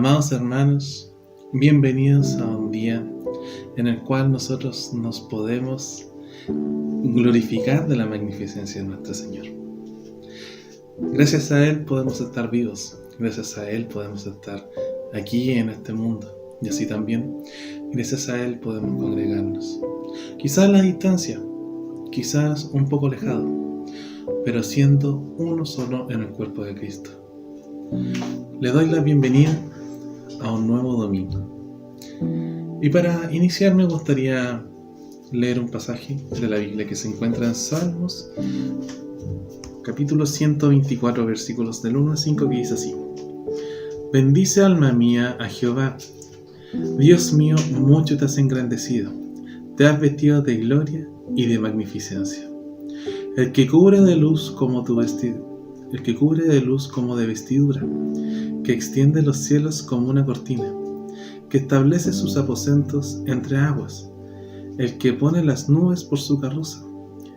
Amados hermanos, bienvenidos a un día en el cual nosotros nos podemos glorificar de la magnificencia de nuestro Señor. Gracias a Él podemos estar vivos, gracias a Él podemos estar aquí en este mundo, y así también gracias a Él podemos congregarnos. Quizás a la distancia, quizás un poco alejado, pero siendo uno solo en el cuerpo de Cristo. Le doy la bienvenida a un nuevo domingo. Y para iniciar me gustaría leer un pasaje de la Biblia que se encuentra en Salmos, capítulo 124, versículos del 1 al 5, que dice así: Bendice alma mía a Jehová. Dios mío, mucho te has engrandecido, te has vestido de gloria y de magnificencia. El que cubre de luz como tu vestido, el que cubre de luz como de vestidura, que extiende los cielos como una cortina, que establece sus aposentos entre aguas, el que pone las nubes por su carroza,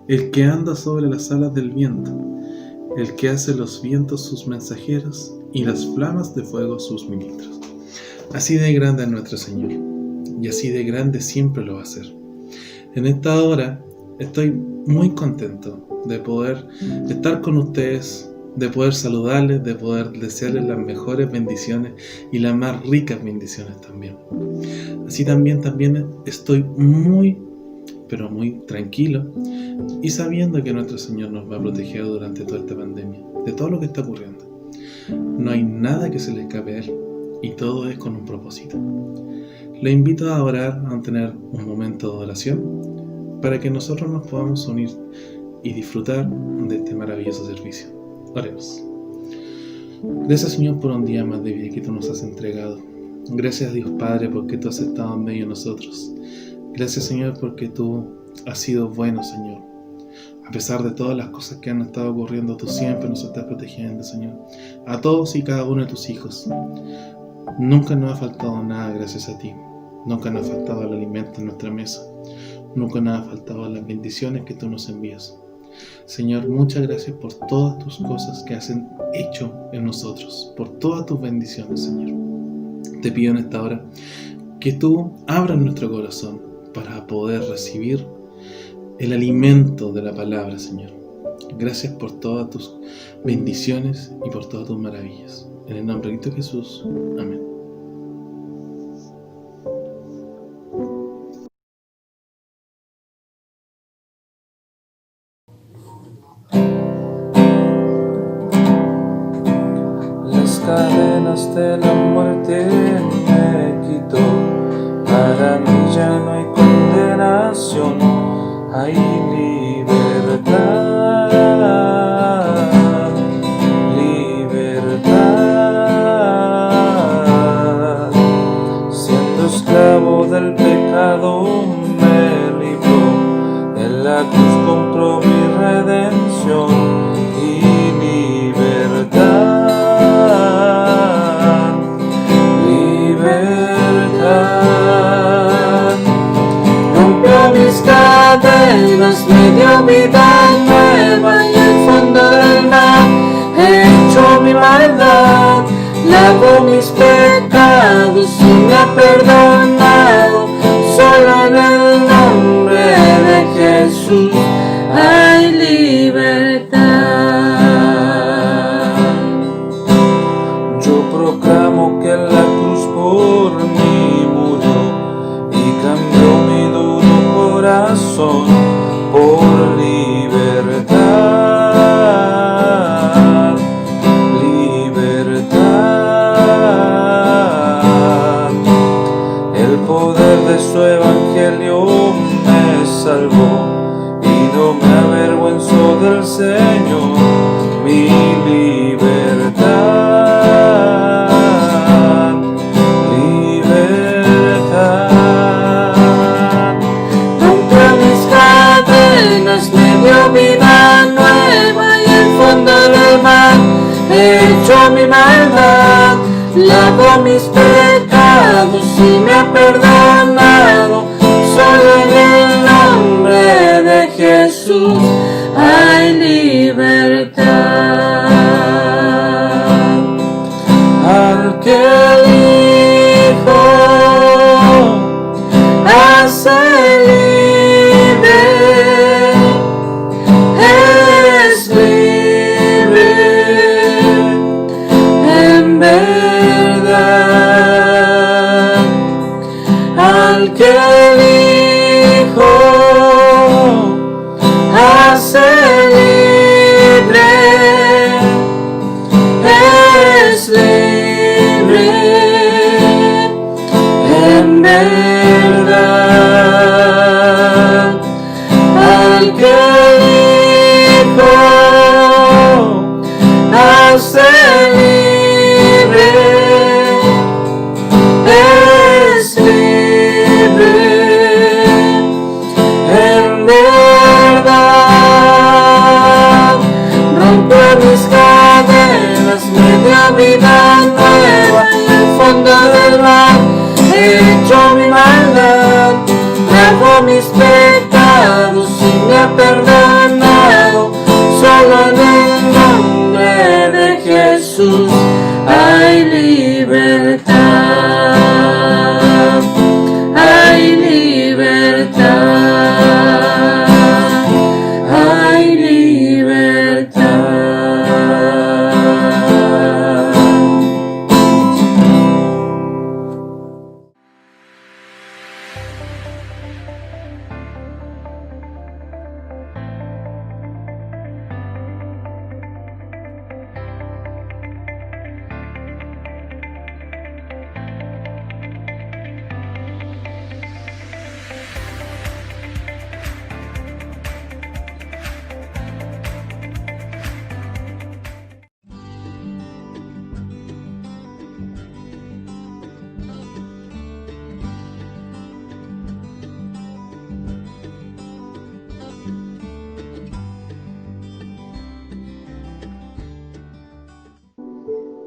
el que anda sobre las alas del viento, el que hace los vientos sus mensajeros y las flamas de fuego sus ministros. Así de grande es nuestro Señor, y así de grande siempre lo va a ser. En esta hora estoy muy contento de poder estar con ustedes, de poder saludarles, de poder desearles las mejores bendiciones y las más ricas bendiciones también. Así también estoy muy, pero muy tranquilo y sabiendo que nuestro Señor nos va a proteger durante toda esta pandemia, de todo lo que está ocurriendo. No hay nada que se le escape a Él y todo es con un propósito. Le invito a orar, a tener un momento de oración para que nosotros nos podamos unir y disfrutar de este maravilloso servicio. Oremos. Gracias, Señor, por un día más de vida que tú nos has entregado. Gracias, Dios Padre, porque tú has estado en medio de nosotros. Gracias, Señor, porque tú has sido bueno, Señor. A pesar de todas las cosas que han estado ocurriendo, tú siempre nos estás protegiendo, Señor. A todos y cada uno de tus hijos. Nunca nos ha faltado nada gracias a ti. Nunca nos ha faltado el alimento en nuestra mesa. Nunca nos ha faltado las bendiciones que tú nos envías. Señor, muchas gracias por todas tus cosas que has hecho en nosotros, por todas tus bendiciones, Señor. Te pido en esta hora que tú abras nuestro corazón para poder recibir el alimento de la palabra, Señor. Gracias por todas tus bendiciones y por todas tus maravillas. En el nombre de Cristo Jesús. Amén. Las cadenas de la muerte me quitó. Para mí ya no hay condenación, hay libertad, libertad. Siendo esclavo del pecado me libró, en la cruz compró mi redención y libertad. Mis cadenas, me dio vida nueva y el fondo del mar hecho mi maldad, lavó mis pecados y me ha perdonado. Solo en el nombre de Jesús hay libertad. Yo proclamo que la cruz por mí murió y cambió mi corazón por libertad, libertad. El poder de su evangelio me salvó y no me avergüenzo del Señor, mi libertad, libertad. Me dio vida nueva y el fondo del mar hecho mi maldad, lavó mis pecados y me ha perdonado. Solo en el nombre de Jesús hay libertad. Al que mis pecados y me ha perdonado. Solo en el nombre de Jesús hay libertad, hay libertad, hay libertad.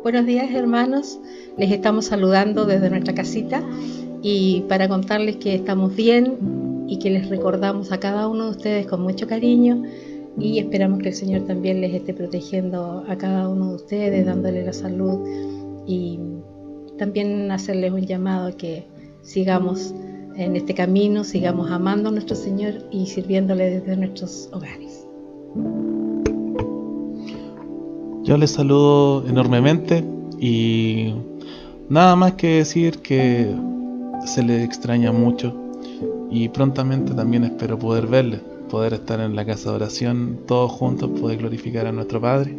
Buenos días, hermanos, les estamos saludando desde nuestra casita y para contarles que estamos bien y que les recordamos a cada uno de ustedes con mucho cariño y esperamos que el Señor también les esté protegiendo a cada uno de ustedes, dándole la salud y también hacerles un llamado a que sigamos en este camino, sigamos amando a nuestro Señor y sirviéndole desde nuestros hogares. Yo les saludo enormemente y nada más que decir que se les extraña mucho y prontamente también espero poder verles, poder estar en la casa de oración todos juntos, poder glorificar a nuestro Padre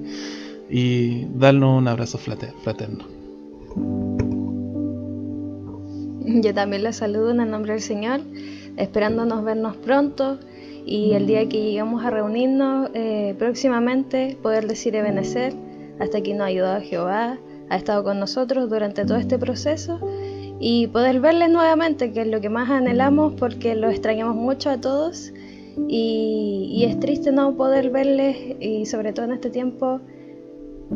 y darnos un abrazo fraterno. Yo también les saludo en el nombre del Señor, esperándonos vernos pronto y el día que lleguemos a reunirnos próximamente poder decir Ebenecer, hasta aquí nos ha ayudado Jehová, ha estado con nosotros durante todo este proceso y poder verles nuevamente, que es lo que más anhelamos porque los extrañamos mucho a todos y es triste no poder verles y sobre todo en este tiempo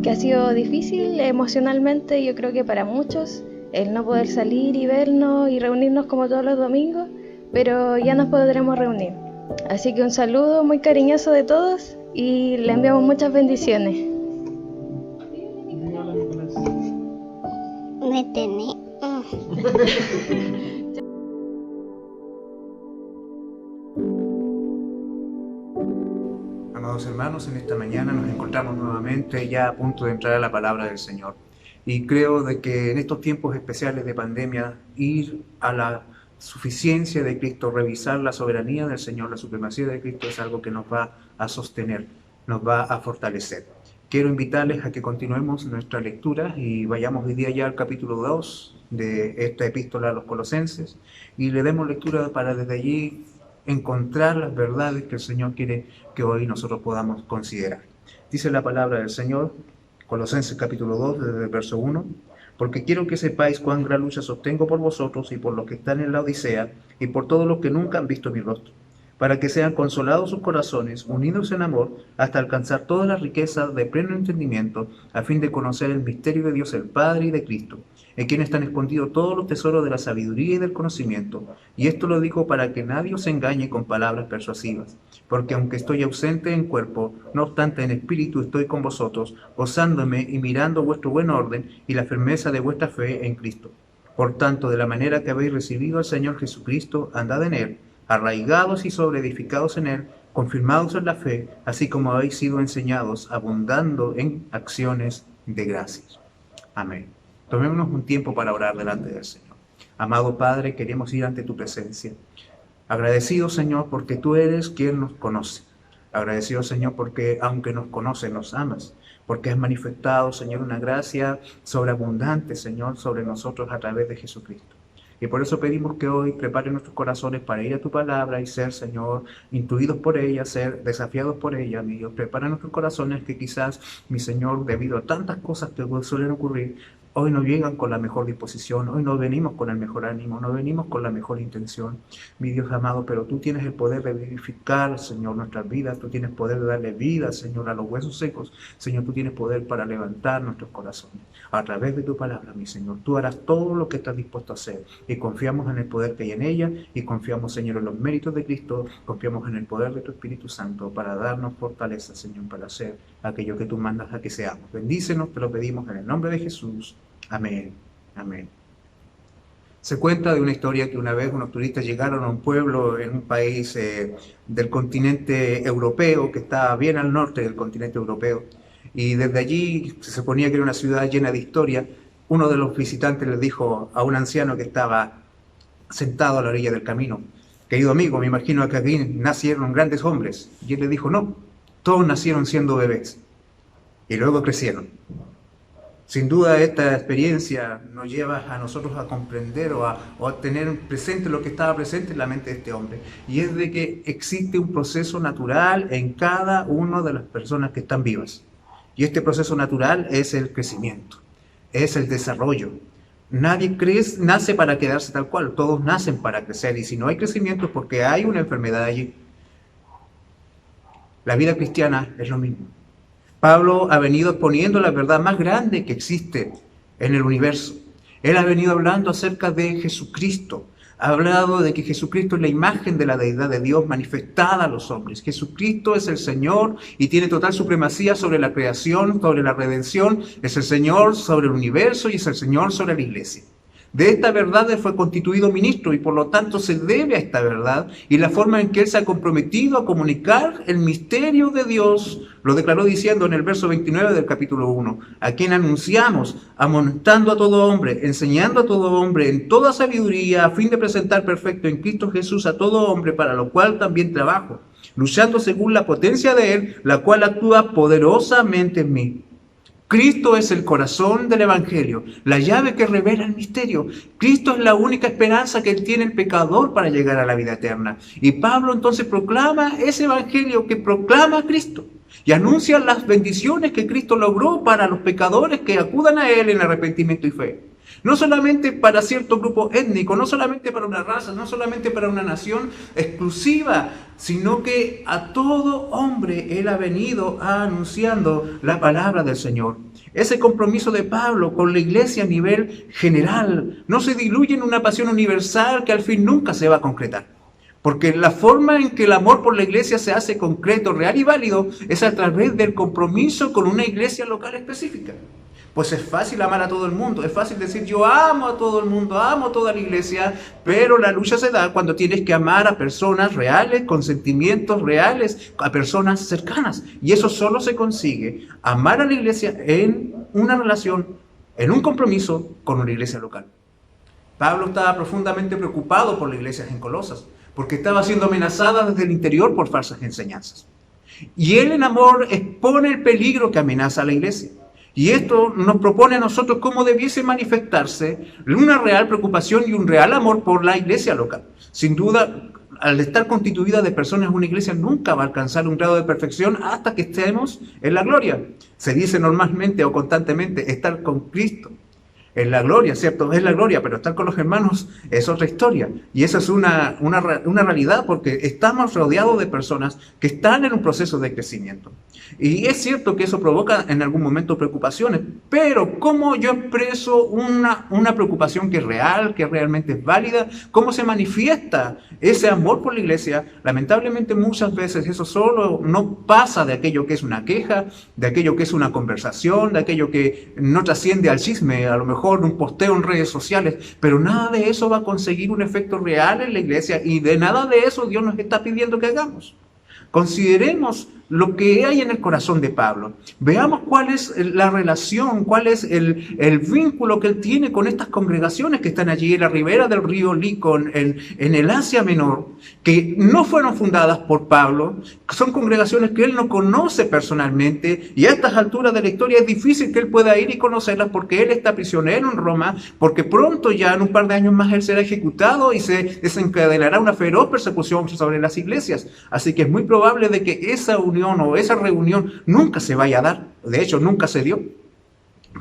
que ha sido difícil emocionalmente, yo creo que para muchos, el no poder salir y vernos y reunirnos como todos los domingos, pero ya nos podremos reunir. Así que un saludo muy cariñoso de todos y le enviamos muchas bendiciones. Me tenés. Amados hermanos, en esta mañana nos encontramos nuevamente ya a punto de entrar a la palabra del Señor. Y creo de que en estos tiempos especiales de pandemia, ir a la suficiencia de Cristo, revisar la soberanía del Señor, la supremacía de Cristo es algo que nos va a sostener, nos va a fortalecer. Quiero invitarles a que continuemos nuestra lectura y vayamos hoy día ya al capítulo 2 de esta epístola a los Colosenses y le demos lectura para desde allí encontrar las verdades que el Señor quiere que hoy nosotros podamos considerar. Dice la palabra del Señor, Colosenses capítulo 2, desde el verso 1, porque quiero que sepáis cuán gran lucha sostengo por vosotros y por los que están en la Odisea y por todos los que nunca han visto mi rostro, para que sean consolados sus corazones, unidos en amor, hasta alcanzar toda la riqueza de pleno entendimiento, a fin de conocer el misterio de Dios el Padre y de Cristo, en quien están escondidos todos los tesoros de la sabiduría y del conocimiento. Y esto lo digo para que nadie os engañe con palabras persuasivas, porque aunque estoy ausente en cuerpo, no obstante en espíritu estoy con vosotros, gozándome y mirando vuestro buen orden y la firmeza de vuestra fe en Cristo. Por tanto, de la manera que habéis recibido al Señor Jesucristo, andad en Él, arraigados y sobreedificados en Él, confirmados en la fe, así como habéis sido enseñados, abundando en acciones de gracias. Amén. Tomémonos un tiempo para orar delante del Señor. Amado Padre, queremos ir ante tu presencia. Agradecido, Señor, porque tú eres quien nos conoce. Agradecido, Señor, porque aunque nos conoces, nos amas. Porque has manifestado, Señor, una gracia sobreabundante, Señor, sobre nosotros a través de Jesucristo. Y por eso pedimos que hoy prepare nuestros corazones para ir a tu palabra y ser, Señor, intuidos por ella, ser desafiados por ella, mi Dios. Prepara nuestros corazones que quizás, mi Señor, debido a tantas cosas que suelen ocurrir, hoy no llegan con la mejor disposición, hoy no venimos con el mejor ánimo, no venimos con la mejor intención, mi Dios amado, pero tú tienes el poder de vivificar, Señor, nuestras vidas, tú tienes poder de darle vida, Señor, a los huesos secos, Señor, tú tienes poder para levantar nuestros corazones, a través de tu palabra, mi Señor, tú harás todo lo que estás dispuesto a hacer, y confiamos en el poder que hay en ella, y confiamos, Señor, en los méritos de Cristo, confiamos en el poder de tu Espíritu Santo, para darnos fortaleza, Señor, para hacer aquello que tú mandas a que seamos. Bendícenos, te lo pedimos en el nombre de Jesús. Amén. Amén. Se cuenta de una historia que una vez unos turistas llegaron a un pueblo en un país del continente europeo, que está bien al norte del continente europeo, y desde allí se suponía que era una ciudad llena de historia. Uno de los visitantes les dijo a un anciano que estaba sentado a la orilla del camino: querido amigo, me imagino que aquí nacieron grandes hombres. Y él le dijo: no, todos nacieron siendo bebés y luego crecieron. Sin duda esta experiencia nos lleva a nosotros a comprender o a tener presente lo que estaba presente en la mente de este hombre, y es de que existe un proceso natural en cada una de las personas que están vivas, y este proceso natural es el crecimiento, es el desarrollo. Nadie nace para quedarse tal cual, todos nacen para crecer, y si no hay crecimiento es porque hay una enfermedad allí. La vida cristiana es lo mismo. Pablo ha venido exponiendo la verdad más grande que existe en el universo. Él ha venido hablando acerca de Jesucristo. Ha hablado de que Jesucristo es la imagen de la deidad de Dios manifestada a los hombres. Jesucristo es el Señor y tiene total supremacía sobre la creación, sobre la redención. Es el Señor sobre el universo y es el Señor sobre la iglesia. De esta verdad Él fue constituido ministro y por lo tanto se debe a esta verdad y la forma en que Él se ha comprometido a comunicar el misterio de Dios. Lo declaró diciendo en el verso 29 del capítulo 1, a quien anunciamos, amonestando a todo hombre, enseñando a todo hombre en toda sabiduría, a fin de presentar perfecto en Cristo Jesús a todo hombre, para lo cual también trabajo, luchando según la potencia de Él, la cual actúa poderosamente en mí. Cristo es el corazón del Evangelio, la llave que revela el misterio. Cristo es la única esperanza que tiene el pecador para llegar a la vida eterna. Y Pablo entonces proclama ese Evangelio que proclama a Cristo y anuncia las bendiciones que Cristo logró para los pecadores que acudan a Él en arrepentimiento y fe. No solamente para cierto grupo étnico, no solamente para una raza, no solamente para una nación exclusiva, sino que a todo hombre Él ha venido anunciando la palabra del Señor. Ese compromiso de Pablo con la iglesia a nivel general no se diluye en una pasión universal que al fin nunca se va a concretar. Porque la forma en que el amor por la iglesia se hace concreto, real y válido es a través del compromiso con una iglesia local específica. Pues es fácil amar a todo el mundo, es fácil decir yo amo a todo el mundo, amo a toda la iglesia, pero la lucha se da cuando tienes que amar a personas reales, con sentimientos reales, a personas cercanas. Y eso solo se consigue, amar a la iglesia en una relación, en un compromiso con una iglesia local. Pablo estaba profundamente preocupado por las iglesias en Colosas, porque estaba siendo amenazada desde el interior por falsas enseñanzas. Y él en amor expone el peligro que amenaza a la iglesia. Y esto nos propone a nosotros cómo debiese manifestarse una real preocupación y un real amor por la iglesia local. Sin duda, al estar constituida de personas, una iglesia nunca va a alcanzar un grado de perfección hasta que estemos en la gloria. Se dice normalmente o constantemente estar con Cristo. Es la gloria, ¿cierto? Es la gloria, pero estar con los hermanos es otra historia. Y esa es una realidad porque estamos rodeados de personas que están en un proceso de crecimiento. Y es cierto que eso provoca en algún momento preocupaciones, pero ¿cómo yo expreso una preocupación que es real, que realmente es válida? ¿Cómo se manifiesta ese amor por la iglesia? Lamentablemente muchas veces eso solo no pasa de aquello que es una queja, de aquello que es una conversación, de aquello que no trasciende al chisme, a lo mejor un posteo en redes sociales, pero nada de eso va a conseguir un efecto real en la iglesia y de nada de eso Dios nos está pidiendo que hagamos. Consideremos lo que hay en el corazón de Pablo. Veamos cuál es la relación, cuál es el vínculo que él tiene con estas congregaciones que están allí en la ribera del río Licón, en el Asia Menor, que no fueron fundadas por Pablo, son congregaciones que él no conoce personalmente, y a estas alturas de la historia es difícil que él pueda ir y conocerlas porque él está prisionero en Roma, porque pronto ya en un par de años más él será ejecutado y se desencadenará una feroz persecución sobre las iglesias. Así que es muy probable de que esa unión o esa reunión nunca se vaya a dar. De hecho, nunca se dio.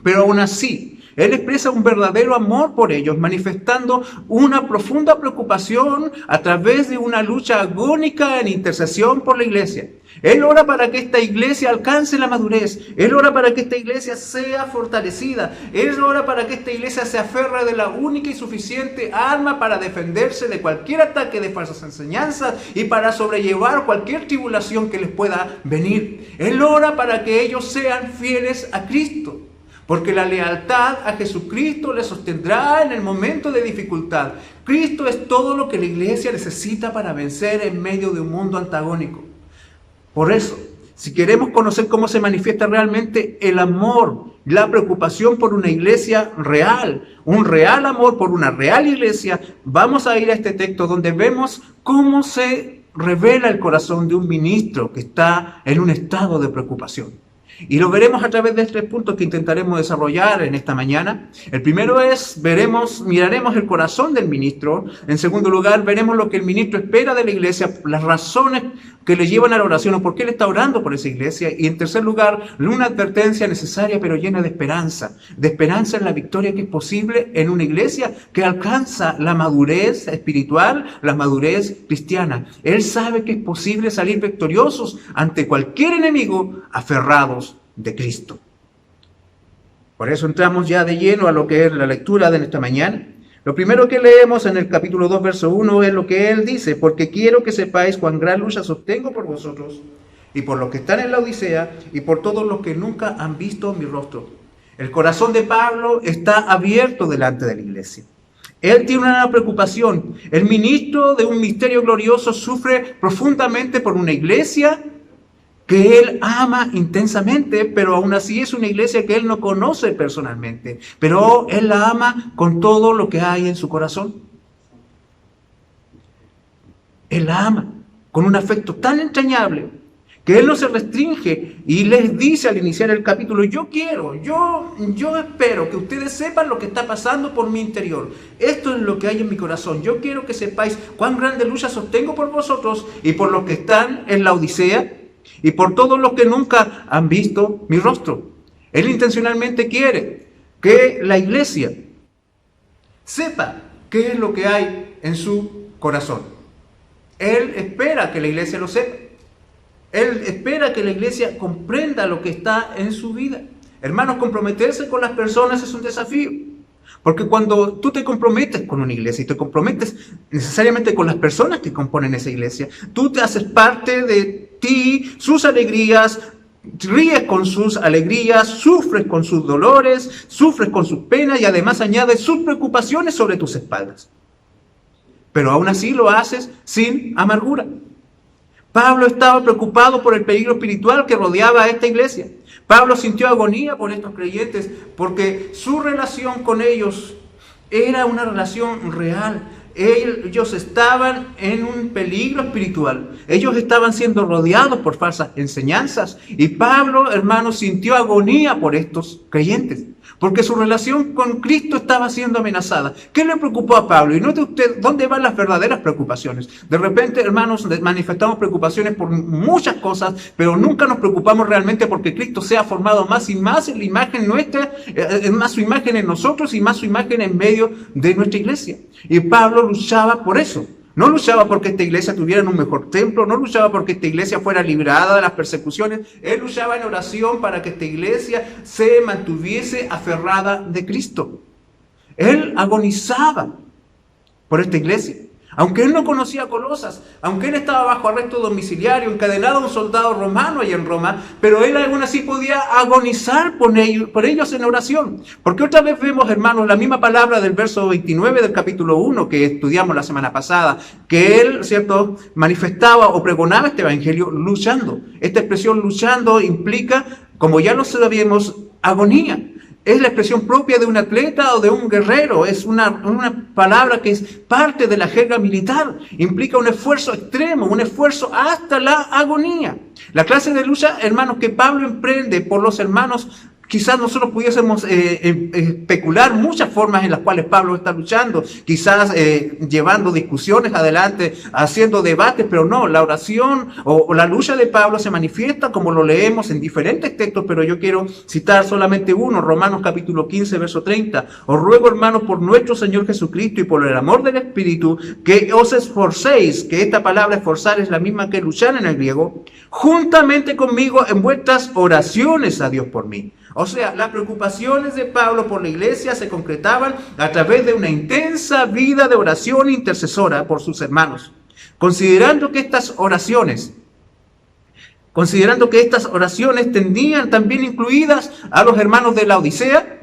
Pero aún así, Él expresa un verdadero amor por ellos, manifestando una profunda preocupación a través de una lucha agónica en intercesión por la iglesia. Él ora para que esta iglesia alcance la madurez. Él ora para que esta iglesia sea fortalecida. Él ora para que esta iglesia se aferre de la única y suficiente arma para defenderse de cualquier ataque de falsas enseñanzas y para sobrellevar cualquier tribulación que les pueda venir. Él ora para que ellos sean fieles a Cristo, porque la lealtad a Jesucristo les sostendrá en el momento de dificultad. Cristo es todo lo que la iglesia necesita para vencer en medio de un mundo antagónico. Por eso, si queremos conocer cómo se manifiesta realmente el amor, la preocupación por una iglesia real, un real amor por una real iglesia, vamos a ir a este texto donde vemos cómo se revela el corazón de un ministro que está en un estado de preocupación. Y lo veremos a través de 3 puntos que intentaremos desarrollar en esta mañana. El primero es, miraremos el corazón del ministro. En segundo lugar, veremos lo que el ministro espera de la iglesia, las razones que le llevan a la oración o por qué él está orando por esa iglesia. Y en tercer lugar, una advertencia necesaria pero llena de esperanza en la victoria que es posible en una iglesia que alcanza la madurez espiritual, la madurez cristiana. Él sabe que es posible salir victoriosos ante cualquier enemigo aferrados de Cristo. Por eso entramos ya de lleno a lo que es la lectura de esta mañana. Lo primero que leemos en el capítulo 2, verso 1 es lo que él dice: porque quiero que sepáis cuán gran lucha sostengo por vosotros y por los que están en la Odisea y por todos los que nunca han visto mi rostro. El corazón de Pablo está abierto delante de la iglesia. Él tiene una preocupación. El ministro de un misterio glorioso sufre profundamente por una iglesia que él ama intensamente, pero aún así es una iglesia que él no conoce personalmente, pero él la ama con todo lo que hay en su corazón. Él la ama con un afecto tan entrañable que él no se restringe y les dice al iniciar el capítulo: yo espero que ustedes sepan lo que está pasando por mi interior. Esto es lo que hay en mi corazón. Yo quiero que sepáis cuán grande lucha sostengo por vosotros y por los que están en la Odisea y por todos los que nunca han visto mi rostro. Él intencionalmente quiere que la iglesia sepa qué es lo que hay en su corazón. Él espera que la iglesia lo sepa. Él espera que la iglesia comprenda lo que está en su vida. Hermanos, comprometerse con las personas es un desafío. Porque cuando tú te comprometes con una iglesia y te comprometes necesariamente con las personas que componen esa iglesia, tú te haces parte de ti, sus alegrías, ríes con sus alegrías, sufres con sus dolores, sufres con sus penas y además añades sus preocupaciones sobre tus espaldas. Pero aún así lo haces sin amargura. Pablo estaba preocupado por el peligro espiritual que rodeaba a esta iglesia. Pablo sintió agonía por estos creyentes porque su relación con ellos era una relación real. Ellos estaban en un peligro espiritual. Ellos estaban siendo rodeados por falsas enseñanzas. Y Pablo, hermanos, sintió agonía por estos creyentes, porque su relación con Cristo estaba siendo amenazada. ¿Qué le preocupó a Pablo? Y note usted dónde van las verdaderas preocupaciones. De repente, hermanos, manifestamos preocupaciones por muchas cosas, pero nunca nos preocupamos realmente porque Cristo sea formado más y más en la imagen nuestra, más su imagen en nosotros y más su imagen en medio de nuestra iglesia. Y Pablo luchaba por eso. No luchaba porque esta iglesia tuviera un mejor templo, no luchaba porque esta iglesia fuera librada de las persecuciones. Él luchaba en oración para que esta iglesia se mantuviese aferrada de Cristo. Él agonizaba por esta iglesia. Aunque él no conocía a Colosas, aunque él estaba bajo arresto domiciliario, encadenado a un soldado romano allá en Roma, pero él aún así podía agonizar por ellos en oración. Porque otra vez vemos, hermanos, la misma palabra del verso 29 del capítulo 1 que estudiamos la semana pasada, que él, ¿cierto?, manifestaba o pregonaba este evangelio luchando. Esta expresión luchando implica, como ya lo sabíamos, agonía. Es la expresión propia de un atleta o de un guerrero. Es una palabra que es parte de la jerga militar. Implica un esfuerzo extremo, un esfuerzo hasta la agonía. La clase de lucha, hermanos, que Pablo emprende por los hermanos Quizás nosotros pudiésemos especular muchas formas en las cuales Pablo está luchando, quizás llevando discusiones adelante, haciendo debates, pero no, la oración o la lucha de Pablo se manifiesta como lo leemos en diferentes textos, pero yo quiero citar solamente uno, Romanos capítulo 15, verso 30. Os ruego, hermanos, por nuestro Señor Jesucristo y por el amor del Espíritu, que os esforcéis, que esta palabra esforzar es la misma que luchar en el griego, juntamente conmigo en vuestras oraciones a Dios por mí. O sea, las preocupaciones de Pablo por la iglesia se concretaban a través de una intensa vida de oración intercesora por sus hermanos. Considerando que estas oraciones tenían también incluidas a los hermanos de Laodicea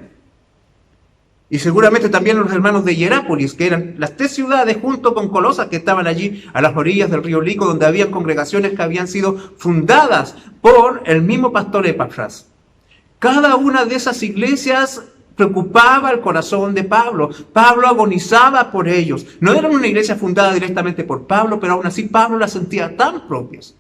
y seguramente también a los hermanos de Hierápolis, que eran las 3 ciudades junto con Colosas que estaban allí a las orillas del río Lico, donde había congregaciones que habían sido fundadas por el mismo pastor Epafras. Cada una de esas iglesias preocupaba el corazón de Pablo. Pablo agonizaba por ellos. No era una iglesia fundada directamente por Pablo, pero aún así Pablo las sentía tan propias.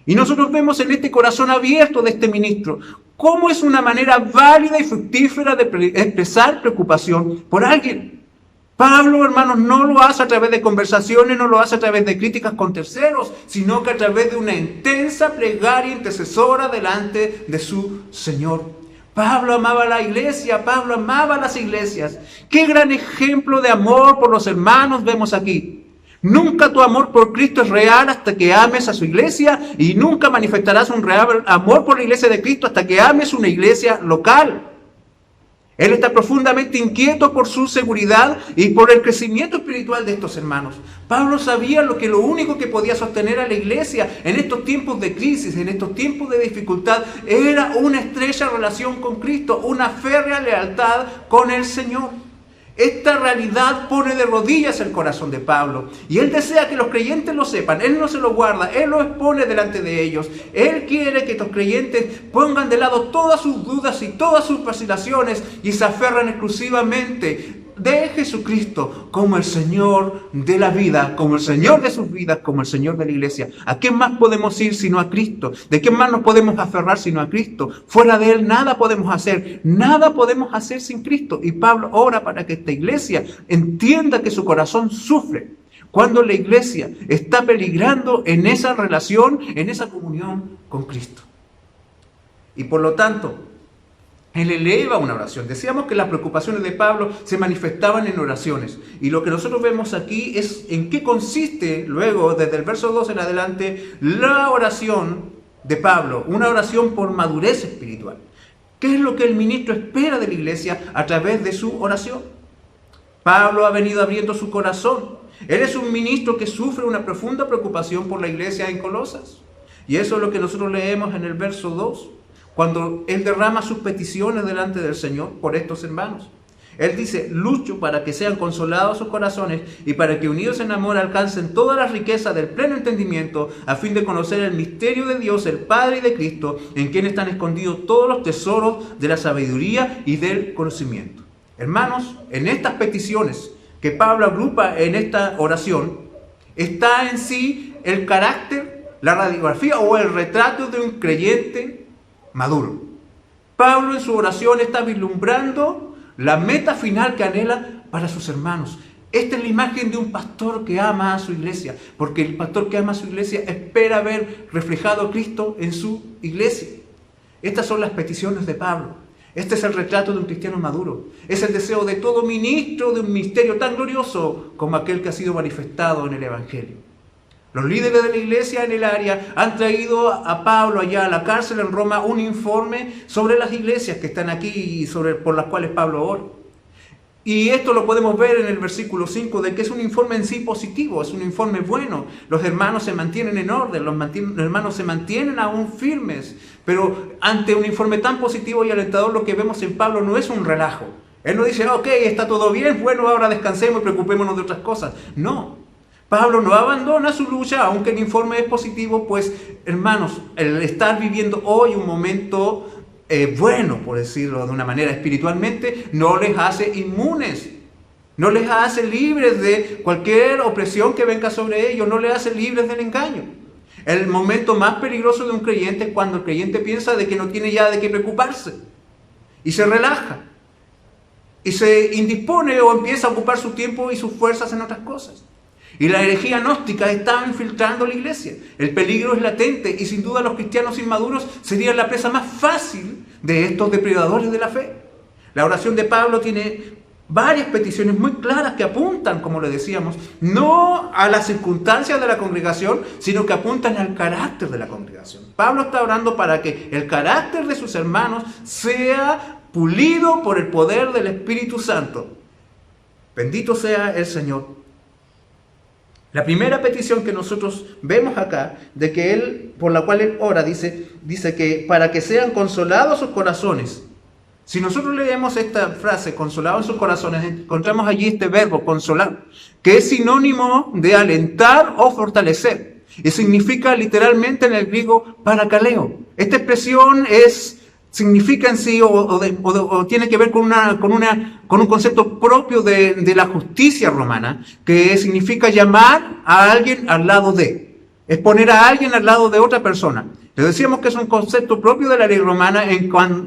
Y nosotros vemos en este corazón abierto de este ministro cómo es una manera válida y fructífera de expresar preocupación por alguien. Pablo, hermanos, no lo hace a través de conversaciones, no lo hace a través de críticas con terceros, sino que a través de una intensa plegaria intercesora delante de su Señor. Pablo amaba la iglesia, Pablo amaba las iglesias. Qué gran ejemplo de amor por los hermanos vemos aquí. Nunca tu amor por Cristo es real hasta que ames a su iglesia y nunca manifestarás un real amor por la iglesia de Cristo hasta que ames una iglesia local. Él está profundamente inquieto por su seguridad y por el crecimiento espiritual de estos hermanos. Pablo sabía lo único que podía sostener a la iglesia en estos tiempos de crisis, en estos tiempos de dificultad, era una estrecha relación con Cristo, una férrea lealtad con el Señor. Esta realidad pone de rodillas el corazón de Pablo y él desea que los creyentes lo sepan. Él no se lo guarda, él lo expone delante de ellos. Él quiere que estos creyentes pongan de lado todas sus dudas y todas sus vacilaciones y se aferran exclusivamente de Jesucristo como el Señor de la vida, como el Señor de sus vidas, como el Señor de la iglesia. ¿A quién más podemos ir sino a Cristo? ¿De quién más nos podemos aferrar sino a Cristo? Fuera de Él nada podemos hacer, nada podemos hacer sin Cristo. Y Pablo ora para que esta iglesia entienda que su corazón sufre cuando la iglesia está peligrando en esa relación, en esa comunión con Cristo. Y por lo tanto, él eleva una oración. Decíamos que las preocupaciones de Pablo se manifestaban en oraciones. Y lo que nosotros vemos aquí es en qué consiste luego, desde el verso 2 en adelante, la oración de Pablo. Una oración por madurez espiritual. ¿Qué es lo que el ministro espera de la iglesia a través de su oración? Pablo ha venido abriendo su corazón. Él es un ministro que sufre una profunda preocupación por la iglesia en Colosas. Y eso es lo que nosotros leemos en el verso 2. Cuando él derrama sus peticiones delante del Señor por estos hermanos. Él dice, lucho para que sean consolados sus corazones y para que unidos en amor alcancen toda la riqueza del pleno entendimiento a fin de conocer el misterio de Dios, el Padre y de Cristo, en quien están escondidos todos los tesoros de la sabiduría y del conocimiento. Hermanos, en estas peticiones que Pablo agrupa en esta oración, está en sí el carácter, la radiografía o el retrato de un creyente maduro. Pablo en su oración está vislumbrando la meta final que anhela para sus hermanos. Esta es la imagen de un pastor que ama a su iglesia, porque el pastor que ama a su iglesia espera ver reflejado a Cristo en su iglesia. Estas son las peticiones de Pablo. Este es el retrato de un cristiano maduro. Es el deseo de todo ministro de un misterio tan glorioso como aquel que ha sido manifestado en el Evangelio. Los líderes de la iglesia en el área han traído a Pablo allá a la cárcel en Roma un informe sobre las iglesias que están aquí y por las cuales Pablo ora. Y esto lo podemos ver en el versículo 5, de que es un informe en sí positivo, es un informe bueno. Los hermanos se mantienen en orden, los hermanos se mantienen aún firmes. Pero ante un informe tan positivo y alentador, lo que vemos en Pablo no es un relajo. Él no dice, ok, está todo bien, bueno, ahora descansemos y preocupémonos de otras cosas. No. Pablo no abandona su lucha, aunque el informe es positivo, pues, hermanos, el estar viviendo hoy un momento bueno, por decirlo de una manera espiritualmente, no les hace inmunes, no les hace libres de cualquier opresión que venga sobre ellos, no les hace libres del engaño. El momento más peligroso de un creyente es cuando el creyente piensa de que no tiene ya de qué preocuparse. y se relaja y se indispone o empieza a ocupar su tiempo y sus fuerzas en otras cosas. Y la herejía gnóstica estaba infiltrando la iglesia. El peligro es latente y sin duda los cristianos inmaduros serían la presa más fácil de estos depredadores de la fe. La oración de Pablo tiene varias peticiones muy claras que apuntan, como le decíamos, no a las circunstancias de la congregación, sino que apuntan al carácter de la congregación. Pablo está orando para que el carácter de sus hermanos sea pulido por el poder del Espíritu Santo. Bendito sea el Señor. La primera petición que nosotros vemos acá, de que él, por la cual él ora, dice que para que sean consolados sus corazones. Si nosotros leemos esta frase, consolados en sus corazones, encontramos allí este verbo, consolar, que es sinónimo de alentar o fortalecer. Y significa literalmente en el griego parakaleo. Esta expresión significa en sí o tiene que ver con un concepto propio de la justicia romana, que significa llamar a alguien al lado de. Es poner a alguien al lado de otra persona. Les decíamos que es un concepto propio de la ley romana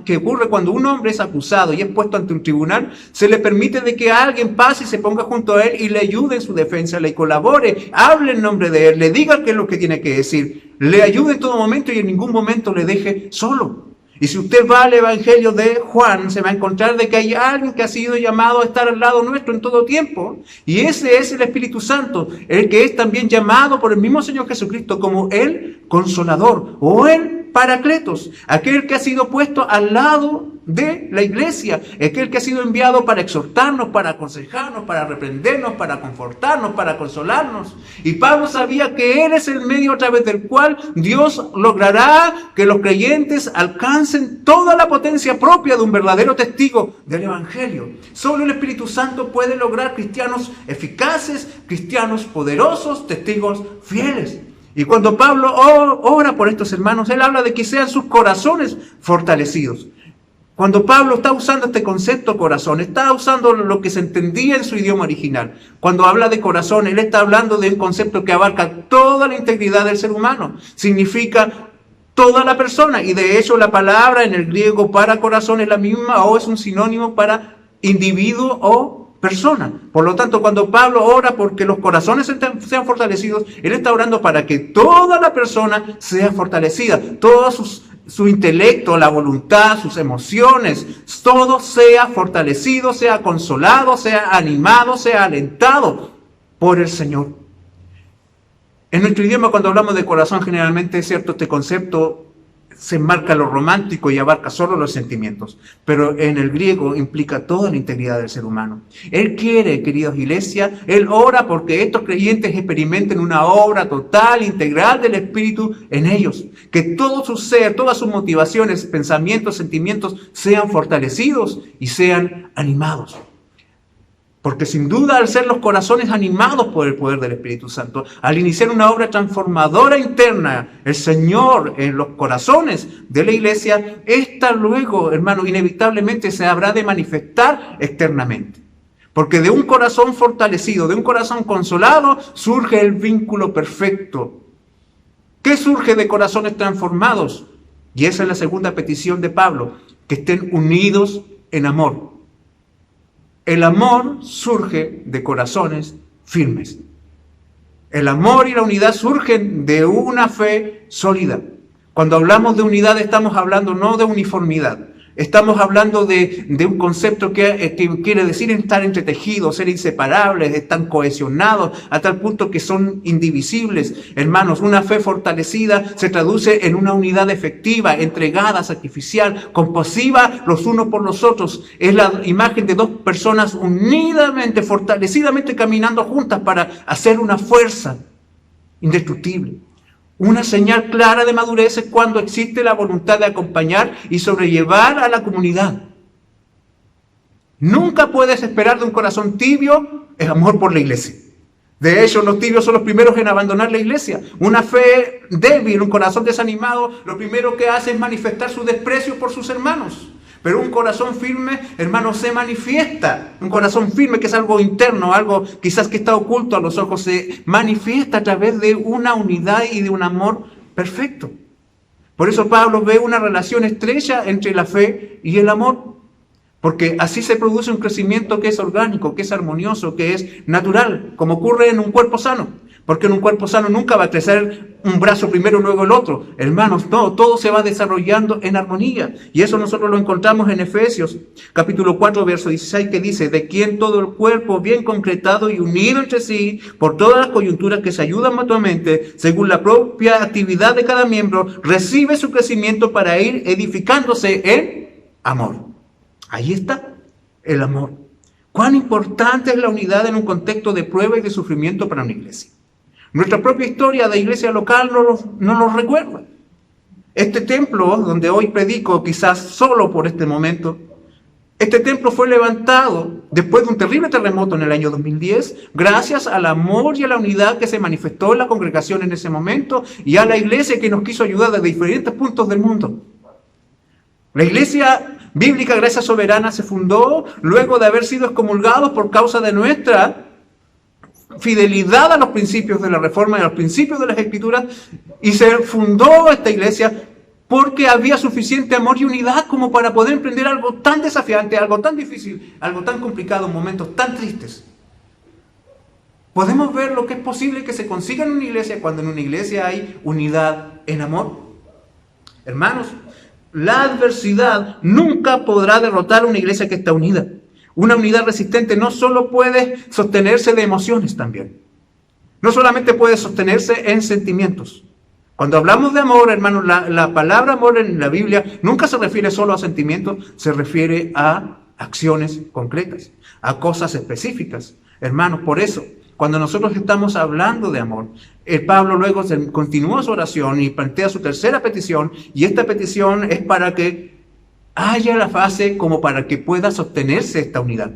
que ocurre cuando un hombre es acusado y es puesto ante un tribunal, se le permite de que alguien pase y se ponga junto a él y le ayude en su defensa, le colabore, hable en nombre de él, le diga qué es lo que tiene que decir, le ayude en todo momento y en ningún momento le deje solo. Y si usted va al Evangelio de Juan, se va a encontrar de que hay alguien que ha sido llamado a estar al lado nuestro en todo tiempo. Y ese es el Espíritu Santo, el que es también llamado por el mismo Señor Jesucristo como el Consolador o el Paracletos, aquel que ha sido puesto al lado de la iglesia, aquel que ha sido enviado para exhortarnos, para aconsejarnos, para reprendernos, para confortarnos, para consolarnos. Y Pablo sabía que Él es el medio a través del cual Dios logrará que los creyentes alcancen toda la potencia propia de un verdadero testigo del Evangelio. Solo el Espíritu Santo puede lograr cristianos eficaces, cristianos poderosos, testigos fieles. Y cuando Pablo ora por estos hermanos, él habla de que sean sus corazones fortalecidos. Cuando Pablo está usando este concepto corazón, está usando lo que se entendía en su idioma original. Cuando habla de corazón, él está hablando de un concepto que abarca toda la integridad del ser humano. Significa toda la persona. Y de hecho la palabra en el griego para corazón es la misma o es un sinónimo para individuo o persona. Por lo tanto, cuando Pablo ora porque los corazones sean fortalecidos, él está orando para que toda la persona sea fortalecida, todo su intelecto, la voluntad, sus emociones, todo sea fortalecido, sea consolado, sea animado, sea alentado por el Señor. En nuestro idioma, cuando hablamos de corazón, generalmente es cierto, este concepto se enmarca lo romántico y abarca solo los sentimientos, pero en el griego implica toda la integridad del ser humano. Él quiere, queridos iglesia, él ora porque estos creyentes experimenten una obra total, integral del Espíritu en ellos, que todo su ser, todas sus motivaciones, pensamientos, sentimientos sean fortalecidos y sean animados. Porque sin duda, al ser los corazones animados por el poder del Espíritu Santo, al iniciar una obra transformadora interna, el Señor en los corazones de la iglesia, esta luego, hermano, inevitablemente se habrá de manifestar externamente. Porque de un corazón fortalecido, de un corazón consolado, surge el vínculo perfecto. ¿Qué surge de corazones transformados? Y esa es la segunda petición de Pablo, que estén unidos en amor. El amor surge de corazones firmes. El amor y la unidad surgen de una fe sólida. Cuando hablamos de unidad estamos hablando no de uniformidad. Estamos hablando de un concepto que quiere decir estar entretejidos, ser inseparables, estar cohesionados a tal punto que son indivisibles. Hermanos, una fe fortalecida se traduce en una unidad efectiva, entregada, sacrificial, compasiva los unos por los otros. Es la imagen de dos personas unidamente, fortalecidamente caminando juntas para hacer una fuerza indestructible. Una señal clara de madurez es cuando existe la voluntad de acompañar y sobrellevar a la comunidad. Nunca puedes esperar de un corazón tibio el amor por la iglesia. De hecho, los tibios son los primeros en abandonar la iglesia. Una fe débil, un corazón desanimado, lo primero que hace es manifestar su desprecio por sus hermanos. Pero un corazón firme, hermano, se manifiesta. Un corazón firme, que es algo interno, algo quizás que está oculto a los ojos, se manifiesta a través de una unidad y de un amor perfecto. Por eso Pablo ve una relación estrecha entre la fe y el amor. Porque así se produce un crecimiento que es orgánico, que es armonioso, que es natural, como ocurre en un cuerpo sano. Porque en un cuerpo sano nunca va a crecer un brazo primero y luego el otro. Hermanos, no, todo se va desarrollando en armonía. Y eso nosotros lo encontramos en Efesios, capítulo 4, verso 16, que dice: de quien todo el cuerpo bien concretado y unido entre sí, por todas las coyunturas que se ayudan mutuamente, según la propia actividad de cada miembro, recibe su crecimiento para ir edificándose en amor. Ahí está el amor. Cuán importante es la unidad en un contexto de prueba y de sufrimiento para una iglesia. Nuestra propia historia de iglesia local no nos recuerda. Este templo, donde hoy predico, quizás solo por este momento, este templo fue levantado después de un terrible terremoto en el año 2010, gracias al amor y a la unidad que se manifestó en la congregación en ese momento y a la iglesia que nos quiso ayudar desde diferentes puntos del mundo. La iglesia bíblica Gracia Soberana se fundó luego de haber sido excomulgados por causa de nuestra fidelidad a los principios de la Reforma y a los principios de las Escrituras, y se fundó esta iglesia porque había suficiente amor y unidad como para poder emprender algo tan desafiante, algo tan difícil, algo tan complicado, en momentos tan tristes. Podemos ver lo que es posible que se consiga en una iglesia cuando en una iglesia hay unidad en amor. Hermanos, la adversidad nunca podrá derrotar a una iglesia que está unida. Una unidad resistente no solo puede sostenerse de emociones también. No solamente puede sostenerse en sentimientos. Cuando hablamos de amor, hermanos, la palabra amor en la Biblia nunca se refiere solo a sentimientos, se refiere a acciones concretas, a cosas específicas. Hermanos, por eso, cuando nosotros estamos hablando de amor, Pablo luego continúa su oración y plantea su tercera petición, y esta petición es para que haya la fase como para que pueda sostenerse esta unidad.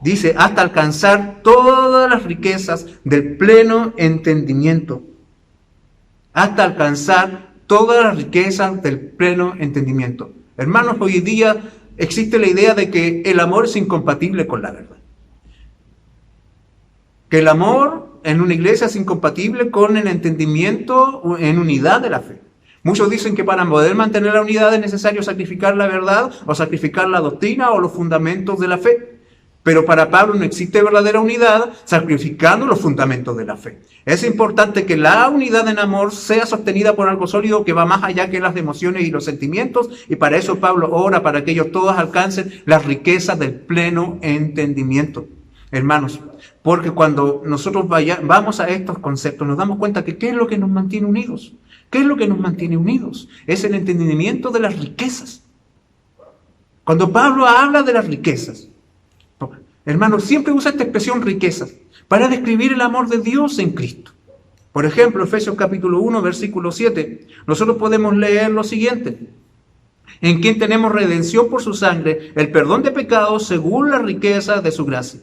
Dice, hasta alcanzar todas las riquezas del pleno entendimiento. Hasta alcanzar todas las riquezas del pleno entendimiento. Hermanos, hoy día existe la idea de que el amor es incompatible con la verdad. Que el amor en una iglesia es incompatible con el entendimiento en unidad de la fe. Muchos dicen que para poder mantener la unidad es necesario sacrificar la verdad o sacrificar la doctrina o los fundamentos de la fe. Pero para Pablo no existe verdadera unidad sacrificando los fundamentos de la fe. Es importante que la unidad en amor sea sostenida por algo sólido que va más allá que las emociones y los sentimientos. Y para eso Pablo ora para que ellos todos alcancen las riquezas del pleno entendimiento. Hermanos, porque cuando nosotros vamos a estos conceptos nos damos cuenta que ¿qué es lo que nos mantiene unidos? ¿Qué es lo que nos mantiene unidos? Es el entendimiento de las riquezas. Cuando Pablo habla de las riquezas, hermanos, siempre usa esta expresión riquezas para describir el amor de Dios en Cristo. Por ejemplo, Efesios capítulo 1, versículo 7, nosotros podemos leer lo siguiente: en quien tenemos redención por su sangre, el perdón de pecados según las riquezas de su gracia.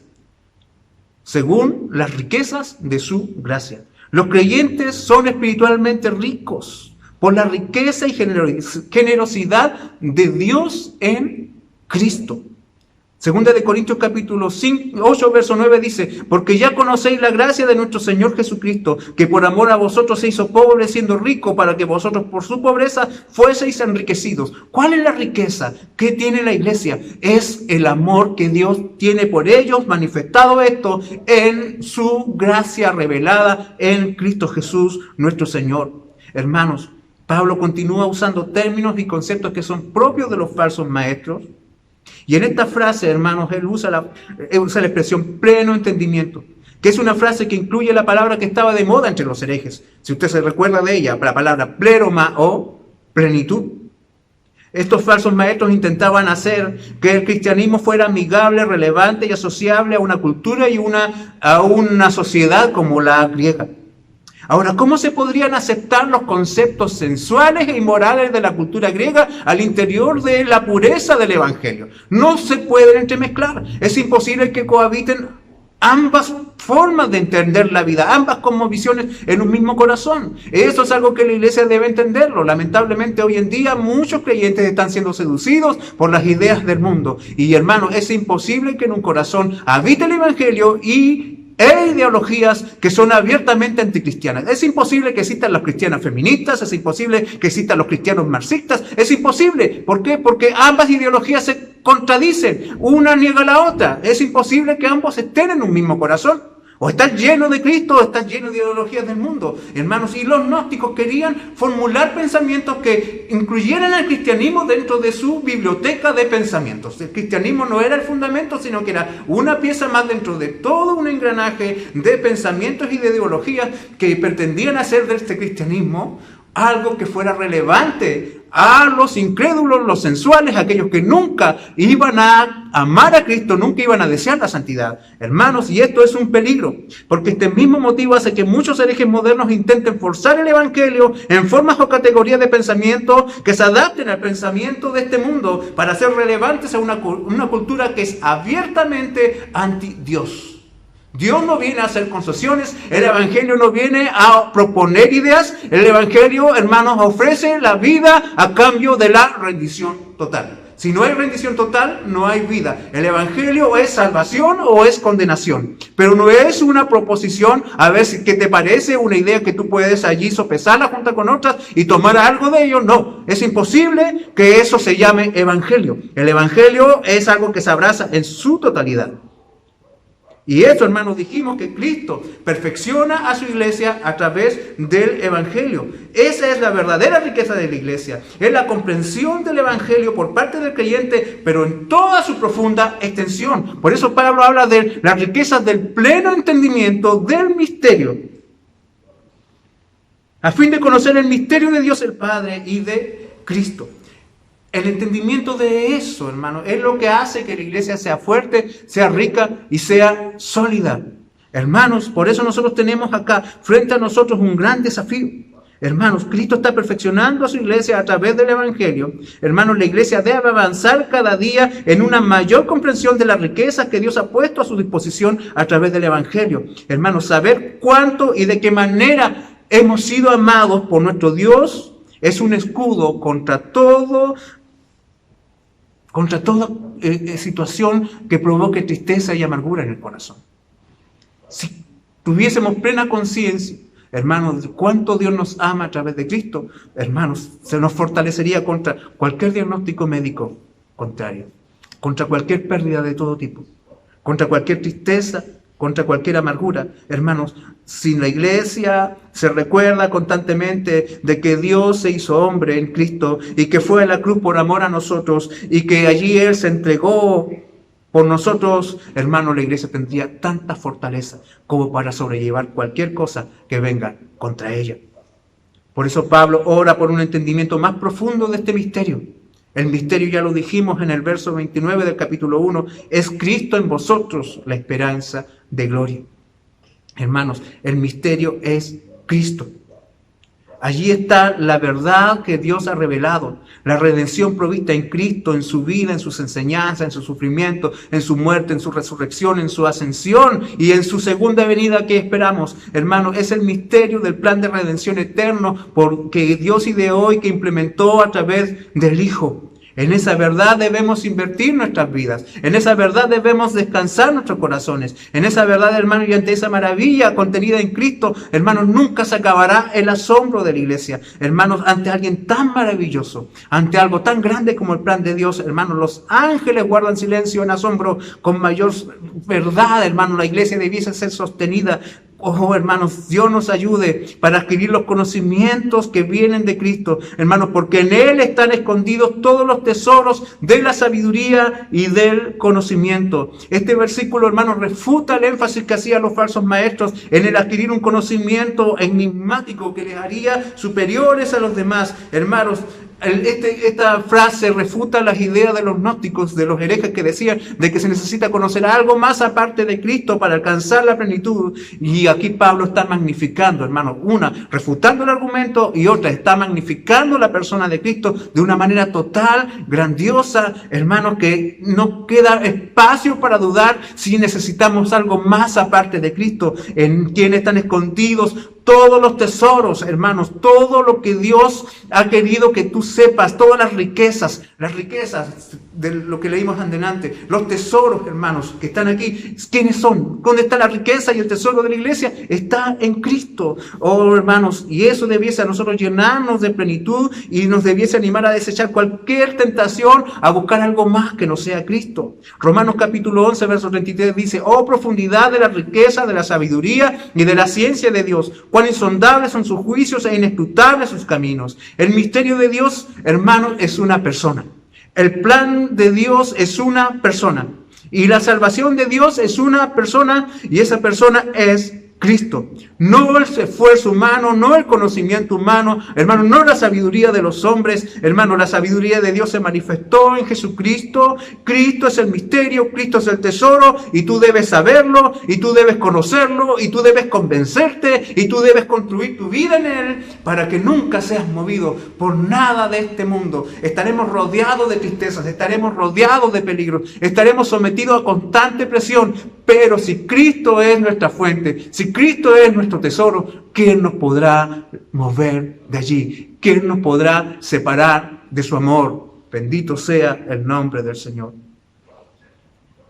Según las riquezas de su gracia. Los creyentes son espiritualmente ricos por la riqueza y generosidad de Dios en Cristo. Segunda de Corintios capítulo 8, verso 9 dice, porque ya conocéis la gracia de nuestro Señor Jesucristo, que por amor a vosotros se hizo pobre siendo rico, para que vosotros por su pobreza fueseis enriquecidos. ¿Cuál es la riqueza que tiene la iglesia? Es el amor que Dios tiene por ellos, manifestado esto en su gracia revelada en Cristo Jesús nuestro Señor. Hermanos, Pablo continúa usando términos y conceptos que son propios de los falsos maestros. Y en esta frase, hermanos, él usa la expresión pleno entendimiento, que es una frase que incluye la palabra que estaba de moda entre los herejes. Si usted se recuerda de ella, la palabra pleroma o plenitud. Estos falsos maestros intentaban hacer que el cristianismo fuera amigable, relevante y asociable a una cultura y a una sociedad como la griega. Ahora, ¿cómo se podrían aceptar los conceptos sensuales e inmorales de la cultura griega al interior de la pureza del Evangelio? No se pueden entremezclar. Es imposible que cohabiten ambas formas de entender la vida, ambas cosmovisiones en un mismo corazón. Eso es algo que la iglesia debe entenderlo. Lamentablemente hoy en día muchos creyentes están siendo seducidos por las ideas del mundo. Y hermanos, es imposible que en un corazón habite el Evangelio e ideologías que son abiertamente anticristianas. Es imposible que existan las cristianas feministas, es imposible que existan los cristianos marxistas, es imposible. ¿Por qué? Porque ambas ideologías se contradicen, una niega a la otra. Es imposible que ambos estén en un mismo corazón. O estás lleno de Cristo o estás lleno de ideologías del mundo. Hermanos, y los gnósticos querían formular pensamientos que incluyeran al cristianismo dentro de su biblioteca de pensamientos. El cristianismo no era el fundamento, sino que era una pieza más dentro de todo un engranaje de pensamientos y de ideologías que pretendían hacer de este cristianismo algo que fuera relevante a los incrédulos, los sensuales, aquellos que nunca iban a amar a Cristo, nunca iban a desear la santidad. Hermanos, y esto es un peligro, porque este mismo motivo hace que muchos herejes modernos intenten forzar el Evangelio en formas o categorías de pensamiento que se adapten al pensamiento de este mundo para ser relevantes a una cultura que es abiertamente anti-Dios. Dios no viene a hacer concesiones, el Evangelio no viene a proponer ideas, el Evangelio, hermanos, ofrece la vida a cambio de la rendición total. Si no hay rendición total, no hay vida. El Evangelio es salvación o es condenación, pero no es una proposición a ver si qué te parece, una idea que tú puedes allí sopesarla junto con otras y tomar algo de ello. No, es imposible que eso se llame Evangelio. El Evangelio es algo que se abraza en su totalidad. Y eso, hermanos, dijimos que Cristo perfecciona a su iglesia a través del Evangelio. Esa es la verdadera riqueza de la iglesia. Es la comprensión del Evangelio por parte del creyente, pero en toda su profunda extensión. Por eso Pablo habla de las riquezas del pleno entendimiento del misterio, a fin de conocer el misterio de Dios el Padre y de Cristo. El entendimiento de eso, hermano, es lo que hace que la iglesia sea fuerte, sea rica y sea sólida. Hermanos, por eso nosotros tenemos acá frente a nosotros un gran desafío. Hermanos, Cristo está perfeccionando a su iglesia a través del Evangelio. Hermanos, la iglesia debe avanzar cada día en una mayor comprensión de las riquezas que Dios ha puesto a su disposición a través del Evangelio. Hermanos, saber cuánto y de qué manera hemos sido amados por nuestro Dios es un escudo contra toda situación que provoque tristeza y amargura en el corazón. Si tuviésemos plena conciencia, hermanos, de cuánto Dios nos ama a través de Cristo, hermanos, se nos fortalecería contra cualquier diagnóstico médico contrario, contra cualquier pérdida de todo tipo, contra cualquier tristeza, contra cualquier amargura. Hermanos, si la iglesia se recuerda constantemente de que Dios se hizo hombre en Cristo y que fue a la cruz por amor a nosotros y que allí Él se entregó por nosotros, hermanos, la iglesia tendría tanta fortaleza como para sobrellevar cualquier cosa que venga contra ella. Por eso Pablo ora por un entendimiento más profundo de este misterio. El misterio, ya lo dijimos en el verso 29 del capítulo 1, es Cristo en vosotros, la esperanza de gloria. Hermanos, el misterio es Cristo. Allí está la verdad que Dios ha revelado, la redención provista en Cristo, en su vida, en sus enseñanzas, en su sufrimiento, en su muerte, en su resurrección, en su ascensión y en su segunda venida que esperamos. Hermanos, es el misterio del plan de redención eterno porque Dios ideó y que implementó a través del Hijo. En esa verdad debemos invertir nuestras vidas. En esa verdad debemos descansar nuestros corazones. En esa verdad, hermanos, y ante esa maravilla contenida en Cristo, hermanos, nunca se acabará el asombro de la iglesia. Hermanos, ante alguien tan maravilloso, ante algo tan grande como el plan de Dios, hermanos, los ángeles guardan silencio en asombro con mayor verdad, hermanos. La iglesia debiese ser sostenida. Oh, hermanos, Dios nos ayude para adquirir los conocimientos que vienen de Cristo, hermanos, porque en Él están escondidos todos los tesoros de la sabiduría y del conocimiento. Este versículo, hermanos, refuta el énfasis que hacían los falsos maestros en el adquirir un conocimiento enigmático que les haría superiores a los demás. Hermanos, esta frase refuta las ideas de los gnósticos, de los herejes que decían de que se necesita conocer algo más aparte de Cristo para alcanzar la plenitud. Y aquí Pablo está magnificando, hermanos, una, refutando el argumento y otra, está magnificando la persona de Cristo de una manera total, grandiosa, hermanos, que no queda espacio para dudar si necesitamos algo más aparte de Cristo, en quien están escondidos todos los tesoros, hermanos, todo lo que Dios ha querido que tú sepas, todas las riquezas, de lo que leímos adelante. Los tesoros, hermanos, que están aquí, ¿quiénes son? ¿Dónde está la riqueza y el tesoro de la iglesia? Está en Cristo, oh hermanos, y eso debiese a nosotros llenarnos de plenitud y nos debiese animar a desechar cualquier tentación, a buscar algo más que no sea Cristo. Romanos capítulo 11, verso 33 dice: oh profundidad de la riqueza, de la sabiduría y de la ciencia de Dios, cuán insondables son sus juicios e inescrutables sus caminos. El misterio de Dios, hermanos, es una persona. El plan de Dios es una persona. Y la salvación de Dios es una persona, y esa persona es Cristo. No el esfuerzo humano, no el conocimiento humano, hermano, no la sabiduría de los hombres, hermano, la sabiduría de Dios se manifestó en Jesucristo. Cristo es el misterio, Cristo es el tesoro, y tú debes saberlo, y tú debes conocerlo, y tú debes convencerte, y tú debes construir tu vida en Él, para que nunca seas movido por nada de este mundo. Estaremos rodeados de tristezas, estaremos rodeados de peligros, estaremos sometidos a constante presión, pero si Cristo es nuestra fuente, si Cristo es nuestro tesoro, ¿quién nos podrá mover de allí? ¿Quién nos podrá separar de su amor? Bendito sea el nombre del Señor.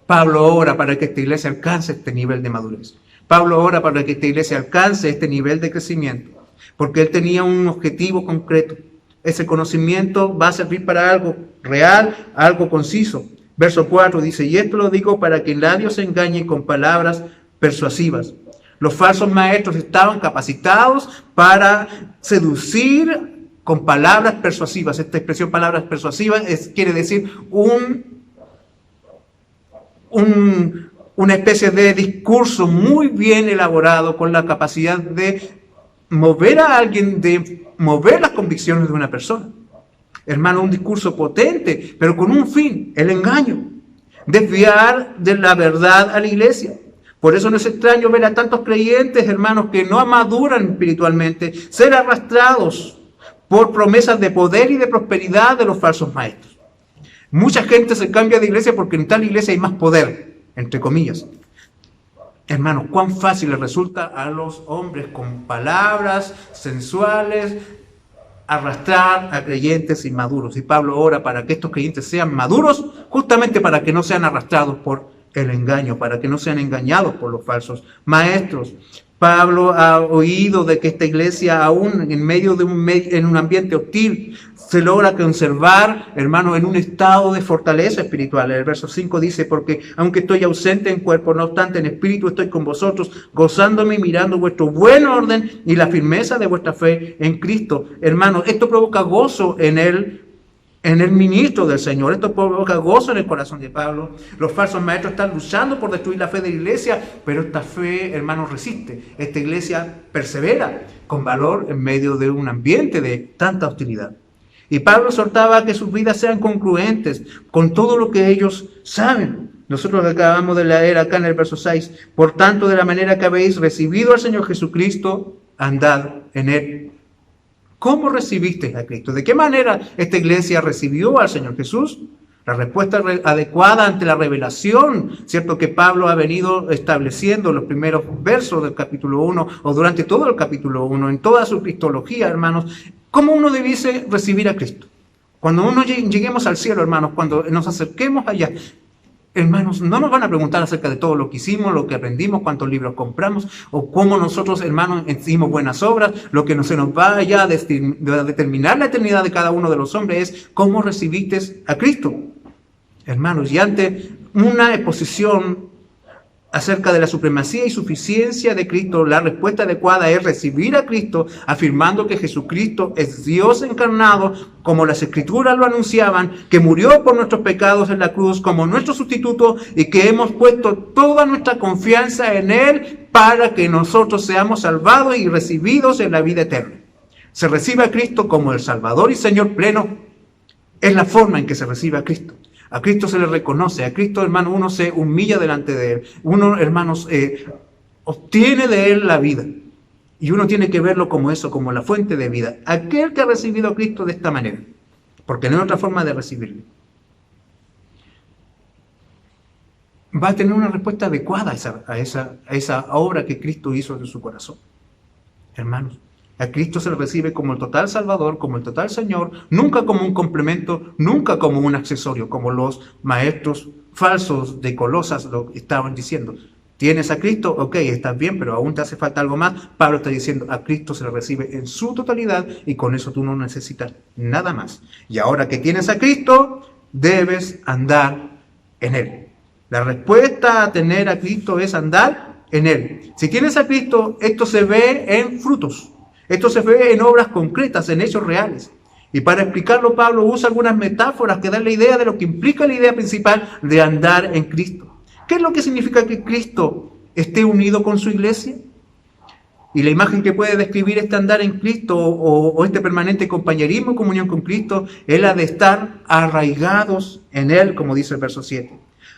Pablo ora para que esta iglesia alcance este nivel de madurez. Pablo ora para que esta iglesia alcance este nivel de crecimiento, porque él tenía un objetivo concreto. Ese conocimiento va a servir para algo real, algo conciso. Verso 4 dice: y esto lo digo para que nadie se engañe con palabras persuasivas. Los falsos maestros estaban capacitados para seducir con palabras persuasivas. Esta expresión palabras persuasivas quiere decir una especie de discurso muy bien elaborado, con la capacidad de mover a alguien, de mover las convicciones de una persona. Hermano, un discurso potente, pero con un fin: el engaño, desviar de la verdad a la iglesia. Por eso no es extraño ver a tantos creyentes, hermanos, que no maduran espiritualmente, ser arrastrados por promesas de poder y de prosperidad de los falsos maestros. Mucha gente se cambia de iglesia porque en tal iglesia hay más poder, entre comillas. Hermanos, cuán fácil les resulta a los hombres con palabras sensuales arrastrar a creyentes inmaduros. Y Pablo ora para que estos creyentes sean maduros, justamente para que no sean arrastrados por el engaño, para que no sean engañados por los falsos maestros. Pablo ha oído de que esta iglesia, aún en medio de un ambiente hostil, se logra conservar, hermano, en un estado de fortaleza espiritual. El verso 5 dice: porque aunque estoy ausente en cuerpo, no obstante en espíritu estoy con vosotros, gozándome y mirando vuestro buen orden y la firmeza de vuestra fe en Cristo. Hermano, esto provoca gozo en el ministro del Señor. Esto provoca gozo en el corazón de Pablo. Los falsos maestros están luchando por destruir la fe de la iglesia, pero esta fe, hermanos, resiste. Esta iglesia persevera con valor en medio de un ambiente de tanta hostilidad. Y Pablo exhortaba a que sus vidas sean congruentes con todo lo que ellos saben. Nosotros acabamos de leer acá en el verso 6: por tanto, de la manera que habéis recibido al Señor Jesucristo, andad en Él. ¿Cómo recibisteis a Cristo? ¿De qué manera esta iglesia recibió al Señor Jesús? La respuesta adecuada ante la revelación, ¿cierto?, que Pablo ha venido estableciendo en los primeros versos del capítulo 1, o durante todo el capítulo 1, en toda su cristología, hermanos. ¿Cómo uno debiese recibir a Cristo? Cuando lleguemos al cielo, hermanos, cuando nos acerquemos allá, hermanos, no nos van a preguntar acerca de todo lo que hicimos, lo que aprendimos, cuántos libros compramos, o cómo nosotros, hermanos, hicimos buenas obras. Lo que se nos va allá a determinar la eternidad de cada uno de los hombres es cómo recibiste a Cristo. Hermanos, y ante una exposición acerca de la supremacía y suficiencia de Cristo, la respuesta adecuada es recibir a Cristo, afirmando que Jesucristo es Dios encarnado, como las Escrituras lo anunciaban, que murió por nuestros pecados en la cruz como nuestro sustituto, y que hemos puesto toda nuestra confianza en Él para que nosotros seamos salvados y recibidos en la vida eterna. Se recibe a Cristo como el Salvador y Señor pleno. Es la forma en que se recibe a Cristo. A Cristo se le reconoce, a Cristo, hermano, uno se humilla delante de Él. Uno, hermanos, obtiene de Él la vida. Y uno tiene que verlo como eso, como la fuente de vida. Aquel que ha recibido a Cristo de esta manera, porque no hay otra forma de recibirlo, va a tener una respuesta adecuada a esa obra que Cristo hizo en su corazón. Hermanos, A Cristo se le recibe como el total Salvador, como el total Señor, nunca como un complemento, nunca como un accesorio, como los maestros falsos de Colosas lo estaban diciendo. ¿Tienes a Cristo? Ok, estás bien, pero aún te hace falta algo más. Pablo está diciendo, a Cristo se le recibe en su totalidad y con eso tú no necesitas nada más. Y ahora que tienes a Cristo, debes andar en Él. La respuesta a tener a Cristo es andar en Él. Si tienes a Cristo, esto se ve en frutos. Esto se ve en obras concretas, en hechos reales. Y para explicarlo, Pablo usa algunas metáforas que dan la idea de lo que implica la idea principal de andar en Cristo. ¿Qué es lo que significa que Cristo esté unido con su iglesia? Y la imagen que puede describir este andar en Cristo o este permanente compañerismo y comunión con Cristo es la de estar arraigados en Él, como dice el verso 7.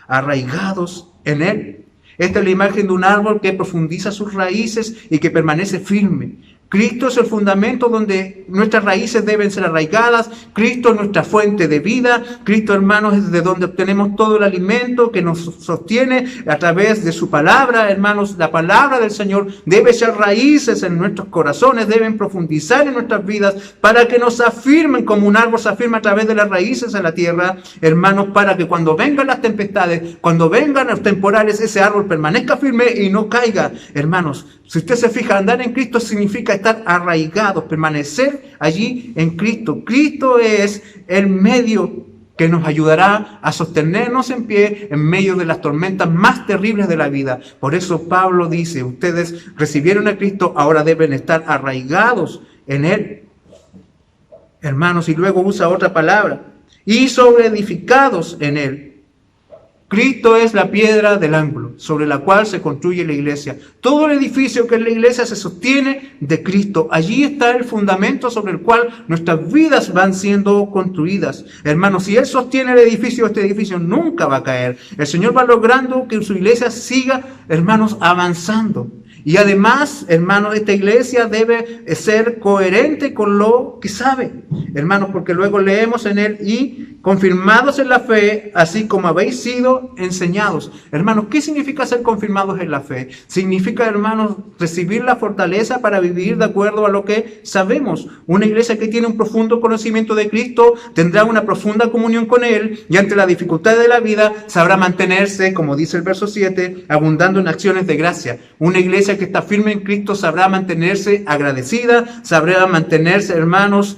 Arraigados en Él. Esta es la imagen de un árbol que profundiza sus raíces y que permanece firme. Cristo es el fundamento donde nuestras raíces deben ser arraigadas. Cristo es nuestra fuente de vida. Cristo, hermanos, es de donde obtenemos todo el alimento que nos sostiene a través de su palabra. Hermanos, la palabra del Señor debe echar raíces en nuestros corazones, deben profundizar en nuestras vidas para que nos afirmen como un árbol se afirma a través de las raíces en la tierra. Hermanos, para que cuando vengan las tempestades, cuando vengan los temporales, ese árbol permanezca firme y no caiga. Hermanos, si usted se fija, andar en Cristo significa estar arraigados, permanecer allí en Cristo. Cristo es el medio que nos ayudará a sostenernos en pie en medio de las tormentas más terribles de la vida. Por eso Pablo dice, ustedes recibieron a Cristo, ahora deben estar arraigados en Él. Hermanos, y luego usa otra palabra, y sobreedificados en Él. Cristo es la piedra del ángulo sobre la cual se construye la iglesia. Todo el edificio que es la iglesia se sostiene de Cristo. Allí está el fundamento sobre el cual nuestras vidas van siendo construidas. Hermanos, si Él sostiene el edificio, este edificio nunca va a caer. El Señor va logrando que su iglesia siga, hermanos, avanzando. Y además, hermanos, esta iglesia debe ser coherente con lo que sabe. Hermanos, porque luego leemos en Él y confirmados en la fe, así como habéis sido enseñados. Hermanos, ¿qué significa ser confirmados en la fe? Significa, hermanos, recibir la fortaleza para vivir de acuerdo a lo que sabemos. Una iglesia que tiene un profundo conocimiento de Cristo tendrá una profunda comunión con Él y ante la dificultad de la vida sabrá mantenerse, como dice el verso 7, abundando en acciones de gracia. Una iglesia que está firme en Cristo sabrá mantenerse agradecida, sabrá mantenerse, hermanos,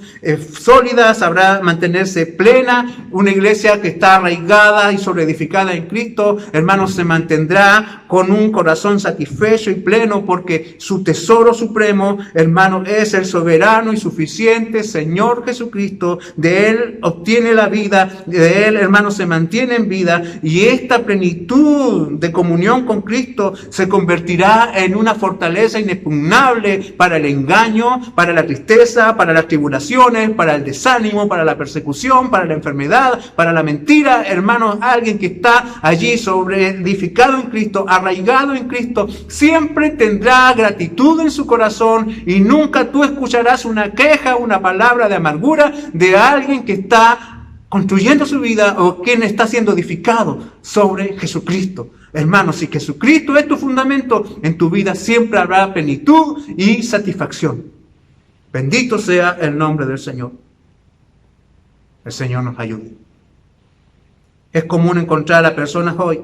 sólida, sabrá mantenerse plena. Una iglesia que está arraigada y sobreedificada en Cristo, hermanos, se mantendrá con un corazón satisfecho y pleno porque su tesoro supremo, hermanos, es el soberano y suficiente Señor Jesucristo. De Él obtiene la vida, de Él, hermanos, se mantiene en vida y esta plenitud de comunión con Cristo se convertirá en una fortaleza inexpugnable para el engaño, para la tristeza, para las tribulaciones, para el desánimo, para la persecución, para la enfermedad, para la mentira. Hermanos, alguien que está allí sobreedificado en Cristo, arraigado en Cristo, siempre tendrá gratitud en su corazón y nunca tú escucharás una queja, una palabra de amargura de alguien que está construyendo su vida o quien está siendo edificado sobre Jesucristo. Hermanos, si Jesucristo es tu fundamento, en tu vida siempre habrá plenitud y satisfacción. Bendito sea el nombre del Señor. El Señor nos ayude. Es común encontrar a personas hoy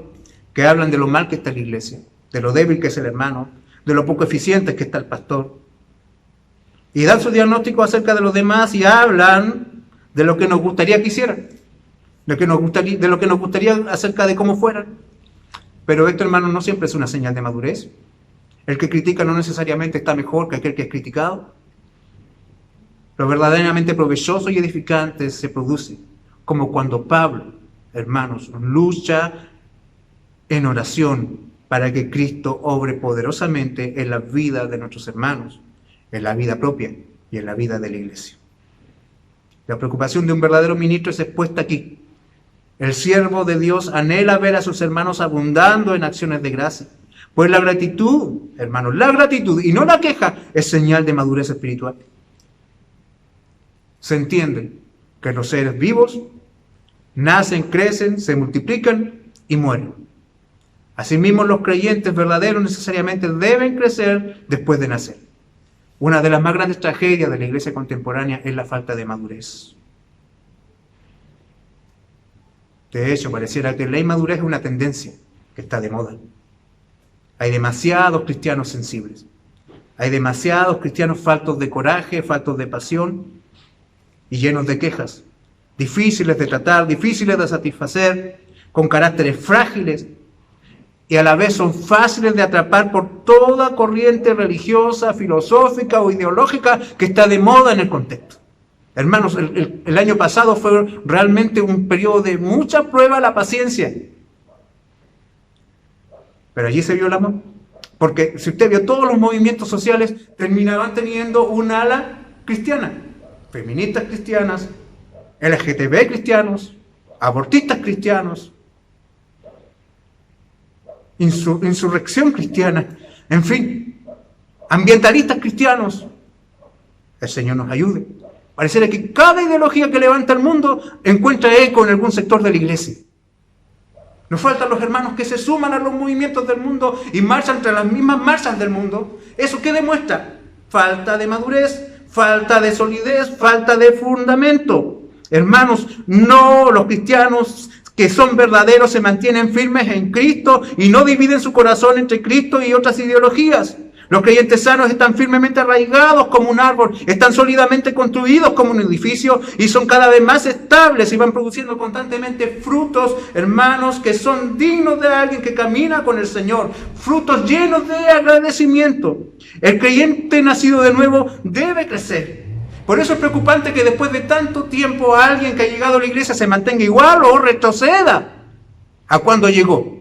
que hablan de lo mal que está la iglesia, de lo débil que es el hermano, de lo poco eficiente que está el pastor. Y dan su diagnóstico acerca de los demás y hablan de lo que nos gustaría que hicieran, de lo que nos gustaría acerca de cómo fueran. Pero esto, hermano, no siempre es una señal de madurez. El que critica no necesariamente está mejor que aquel que es criticado. Lo verdaderamente provechoso y edificante se produce como cuando Pablo, hermanos, lucha en oración para que Cristo obre poderosamente en la vida de nuestros hermanos, en la vida propia y en la vida de la iglesia. La preocupación de un verdadero ministro es expuesta aquí. El siervo de Dios anhela ver a sus hermanos abundando en acciones de gracia. Pues la gratitud, hermanos, la gratitud y no la queja es señal de madurez espiritual. Se entiende que los seres vivos nacen, crecen, se multiplican y mueren. Asimismo, los creyentes verdaderos necesariamente deben crecer después de nacer. Una de las más grandes tragedias de la iglesia contemporánea es la falta de madurez. De hecho, pareciera que la inmadurez es una tendencia que está de moda. Hay demasiados cristianos sensibles. Hay demasiados cristianos faltos de coraje, faltos de pasión y llenos de quejas. Difíciles de tratar, difíciles de satisfacer, con caracteres frágiles y a la vez son fáciles de atrapar por toda corriente religiosa, filosófica o ideológica que está de moda en el contexto. Hermanos, el año pasado fue realmente un periodo de mucha prueba a la paciencia. Pero allí se vio el amor. Porque si usted vio todos los movimientos sociales, terminaban teniendo un ala cristiana. Feministas cristianas, LGTB cristianos, abortistas cristianos, insurrección cristiana, en fin, ambientalistas cristianos. El Señor nos ayude. Pareciera que cada ideología que levanta el mundo encuentra eco en algún sector de la iglesia. Nos faltan los hermanos que se suman a los movimientos del mundo y marchan entre las mismas marchas del mundo. ¿Eso qué demuestra? Falta de madurez, falta de solidez, falta de fundamento. Hermanos, no, los cristianos que son verdaderos se mantienen firmes en Cristo y no dividen su corazón entre Cristo y otras ideologías. Los creyentes sanos están firmemente arraigados como un árbol, están sólidamente construidos como un edificio y son cada vez más estables y van produciendo constantemente frutos, hermanos, que son dignos de alguien que camina con el Señor, frutos llenos de agradecimiento. El creyente nacido de nuevo debe crecer. Por eso es preocupante que después de tanto tiempo alguien que ha llegado a la iglesia se mantenga igual o retroceda a cuando llegó.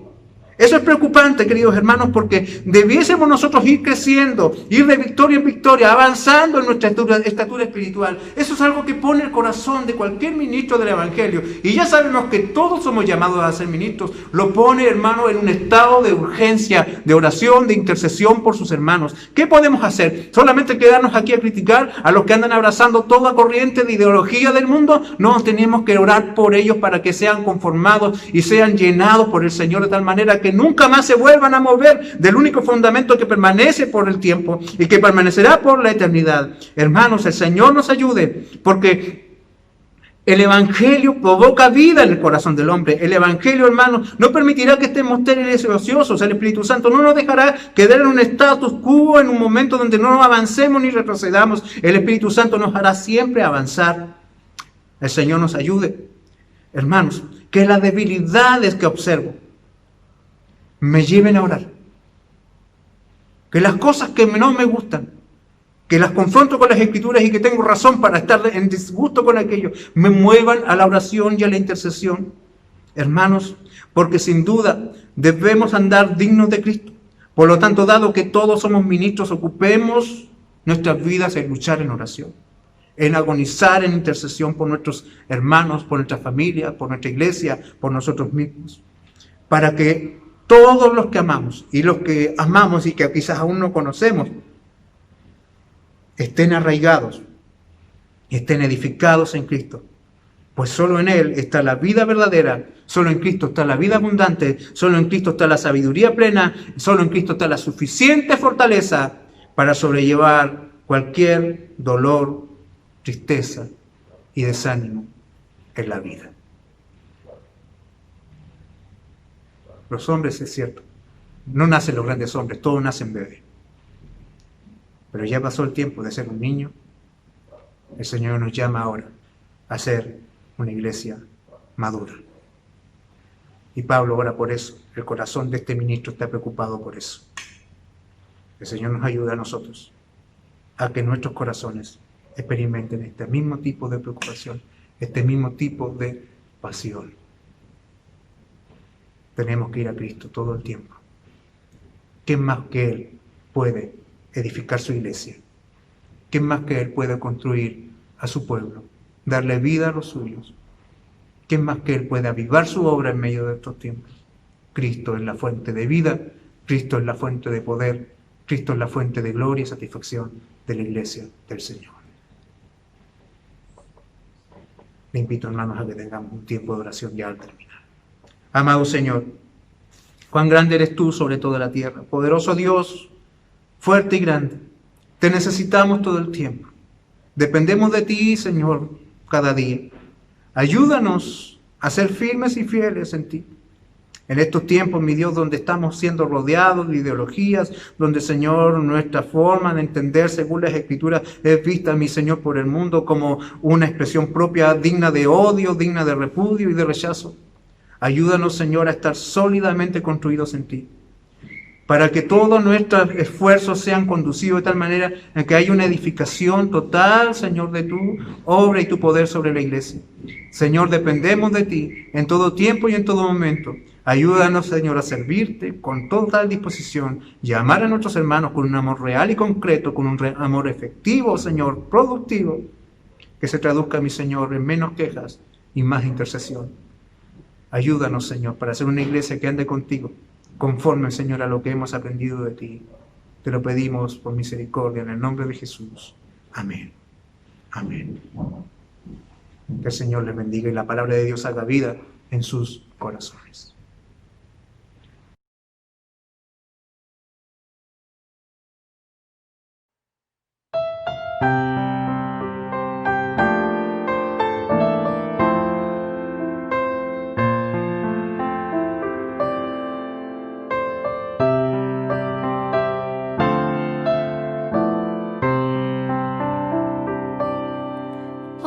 Eso es preocupante, queridos hermanos, porque debiésemos nosotros ir creciendo, ir de victoria en victoria, avanzando en nuestra estatura espiritual. Eso es algo que pone el corazón de cualquier ministro del Evangelio. Y ya sabemos que todos somos llamados a ser ministros. Lo pone, hermano, en un estado de urgencia, de oración, de intercesión por sus hermanos. ¿Qué podemos hacer? ¿Solamente quedarnos aquí a criticar a los que andan abrazando toda corriente de ideología del mundo? No, tenemos que orar por ellos para que sean conformados y sean llenados por el Señor de tal manera que nunca más se vuelvan a mover del único fundamento que permanece por el tiempo y que permanecerá por la eternidad. Hermanos, el Señor nos ayude, porque el Evangelio provoca vida en el corazón del hombre. El Evangelio, hermanos, no permitirá que estemos estériles y ociosos. El Espíritu Santo no nos dejará quedar en un status quo, en un momento donde no avancemos ni retrocedamos. El Espíritu Santo nos hará siempre avanzar. El Señor nos ayude. Hermanos, que las debilidades que observo me lleven a orar. Que las cosas que no me gustan, que las confronto con las Escrituras y que tengo razón para estar en disgusto con aquello, me muevan a la oración y a la intercesión. Hermanos, porque sin duda debemos andar dignos de Cristo. Por lo tanto, dado que todos somos ministros, ocupemos nuestras vidas en luchar en oración, en agonizar en intercesión por nuestros hermanos, por nuestra familia, por nuestra iglesia, por nosotros mismos, para que todos los que amamos y los que amamos y que quizás aún no conocemos estén arraigados, estén edificados en Cristo. Pues solo en Él está la vida verdadera, solo en Cristo está la vida abundante, solo en Cristo está la sabiduría plena, solo en Cristo está la suficiente fortaleza para sobrellevar cualquier dolor, tristeza y desánimo en la vida. Los hombres, es cierto, no nacen los grandes hombres, todos nacen bebés. Pero ya pasó el tiempo de ser un niño. El Señor nos llama ahora a ser una iglesia madura. Y Pablo ora por eso. El corazón de este ministro está preocupado por eso. El Señor nos ayuda a nosotros a que nuestros corazones experimenten este mismo tipo de preocupación, este mismo tipo de pasión. Tenemos que ir a Cristo todo el tiempo. ¿Quién más que Él puede edificar su iglesia? ¿Quién más que Él puede construir a su pueblo, darle vida a los suyos? ¿Quién más que Él puede avivar su obra en medio de estos tiempos? Cristo es la fuente de vida, Cristo es la fuente de poder, Cristo es la fuente de gloria y satisfacción de la iglesia del Señor. Le invito, hermanos, a que tengamos un tiempo de oración ya al terminar. Amado Señor, cuán grande eres tú sobre toda la tierra, poderoso Dios, fuerte y grande. Te necesitamos todo el tiempo. Dependemos de ti, Señor, cada día. Ayúdanos a ser firmes y fieles en ti. En estos tiempos, mi Dios, donde estamos siendo rodeados de ideologías, donde, Señor, nuestra forma de entender según las Escrituras es vista, mi Señor, por el mundo como una expresión propia digna de odio, digna de repudio y de rechazo. Ayúdanos, Señor, a estar sólidamente construidos en ti, para que todos nuestros esfuerzos sean conducidos de tal manera en que haya una edificación total, Señor, de tu obra y tu poder sobre la iglesia. Señor, dependemos de ti en todo tiempo y en todo momento. Ayúdanos, Señor, a servirte con total disposición y a amar a nuestros hermanos con un amor real y concreto, con un amor efectivo, Señor, productivo, que se traduzca, mi Señor, en menos quejas y más intercesión. Ayúdanos, Señor, para ser una iglesia que ande contigo, conforme, Señor, a lo que hemos aprendido de ti. Te lo pedimos por misericordia en el nombre de Jesús. Amén. Amén. Que el Señor les bendiga y la palabra de Dios haga vida en sus corazones.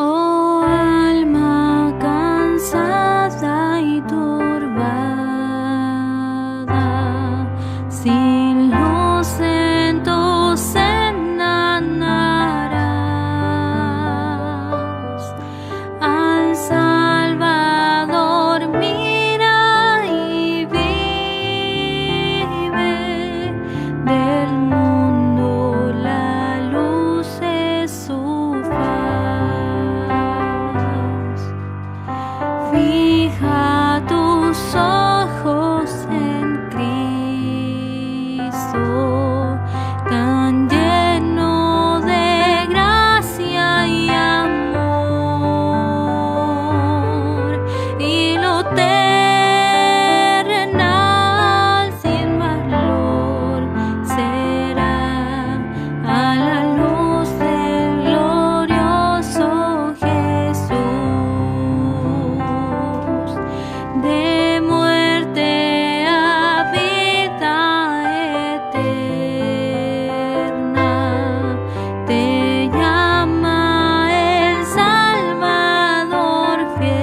Oh alma cansada y turbada, sin luz en tu senda andarás. Al Salvador mira y vive, del mundo la luz es su faz. Fija tus ojos en Cristo, tan lleno de gracia y amor, y lo terrenal sin valor será a la luz del glorioso Jesús. De muerte a vida eterna te llama el Salvador fiel.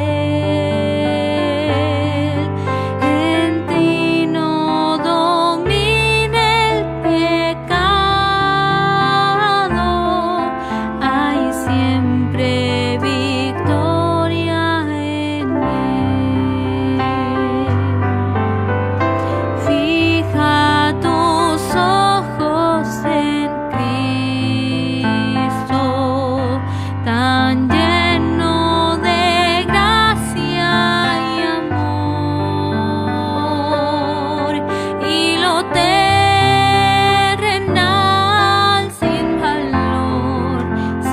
En ti no domina el pecado, hay siempre victoria en él. Fija tus ojos en Cristo, tan lleno de gracia y amor, y lo terrenal sin valor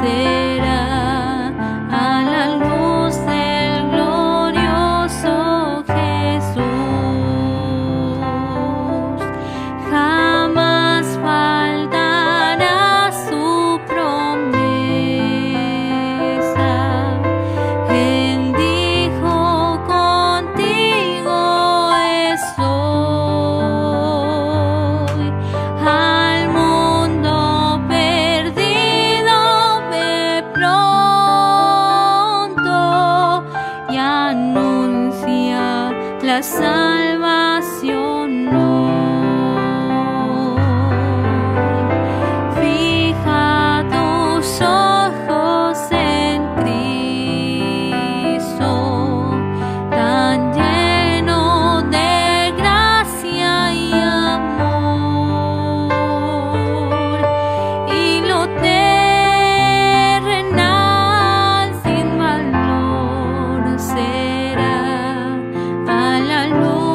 será a la luz del glorioso Jesús. Jamás faltará su promesa. Él dijo: contigo estoy. Al mundo perdido ve pronto y anuncia la salvación hoy. Fija tus ojos en Cristo, tan lleno de gracia y amor, y lo terrenal sin valor será a la luz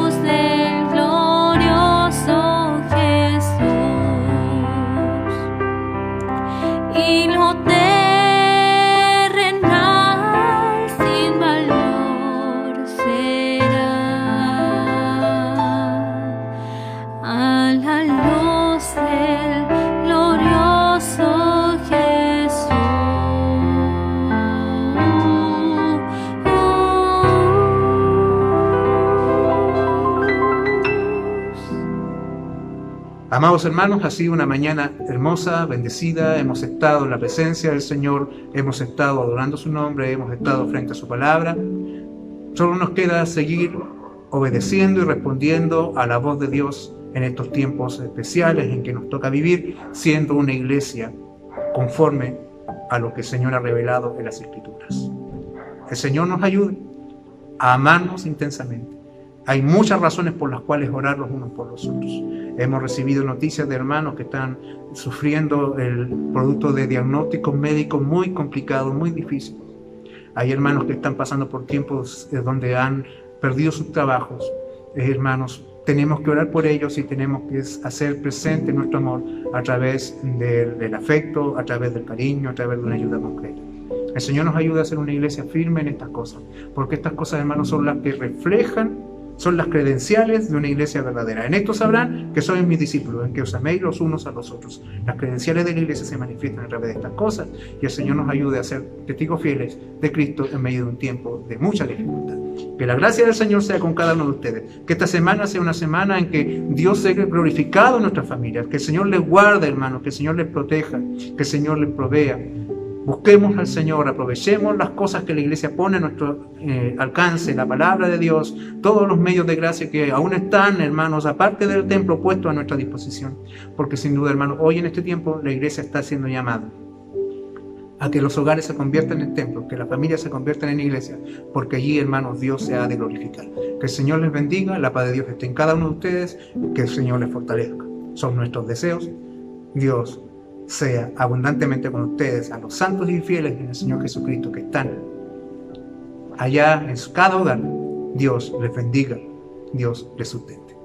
Amados hermanos, ha sido una mañana hermosa, bendecida. Hemos estado en la presencia del Señor, hemos estado adorando su nombre, hemos estado frente a su palabra. Solo nos queda seguir obedeciendo y respondiendo a la voz de Dios en estos tiempos especiales en que nos toca vivir, siendo una iglesia conforme a lo que el Señor ha revelado en las Escrituras. El Señor nos ayude a amarnos intensamente. Hay muchas razones por las cuales orar los unos por los otros. Hemos recibido noticias de hermanos que están sufriendo el producto de diagnósticos médicos muy complicados, muy difíciles. Hay hermanos que están pasando por tiempos donde han perdido sus trabajos. Hermanos, tenemos que orar por ellos y tenemos que hacer presente nuestro amor a través del afecto, a través del cariño, a través de una ayuda concreta. El Señor nos ayuda a ser una iglesia firme en estas cosas, porque estas cosas, hermanos, son las que reflejan, son las credenciales de una iglesia verdadera. En esto sabrán que sois mis discípulos, en que os améis los unos a los otros. Las credenciales de la iglesia se manifiestan a través de estas cosas, y el Señor nos ayude a ser testigos fieles de Cristo en medio de un tiempo de mucha dificultad. Que la gracia del Señor sea con cada uno de ustedes. Que esta semana sea una semana en que Dios sea glorificado en nuestras familias. Que el Señor les guarde, hermanos. Que el Señor les proteja. Que el Señor les provea. Busquemos al Señor, aprovechemos las cosas que la iglesia pone a nuestro alcance, la palabra de Dios, todos los medios de gracia que aún están, hermanos, aparte del templo, puestos a nuestra disposición. Porque sin duda, hermanos, hoy en este tiempo la iglesia está siendo llamada a que los hogares se conviertan en templos, que las familias se conviertan en iglesia, porque allí, hermanos, Dios se ha de glorificar. Que el Señor les bendiga, la paz de Dios esté en cada uno de ustedes, que el Señor les fortalezca. Son nuestros deseos. Dios sea abundantemente con ustedes, a los santos y fieles en el Señor Jesucristo que están allá en cada hogar. Dios les bendiga, Dios les sustente.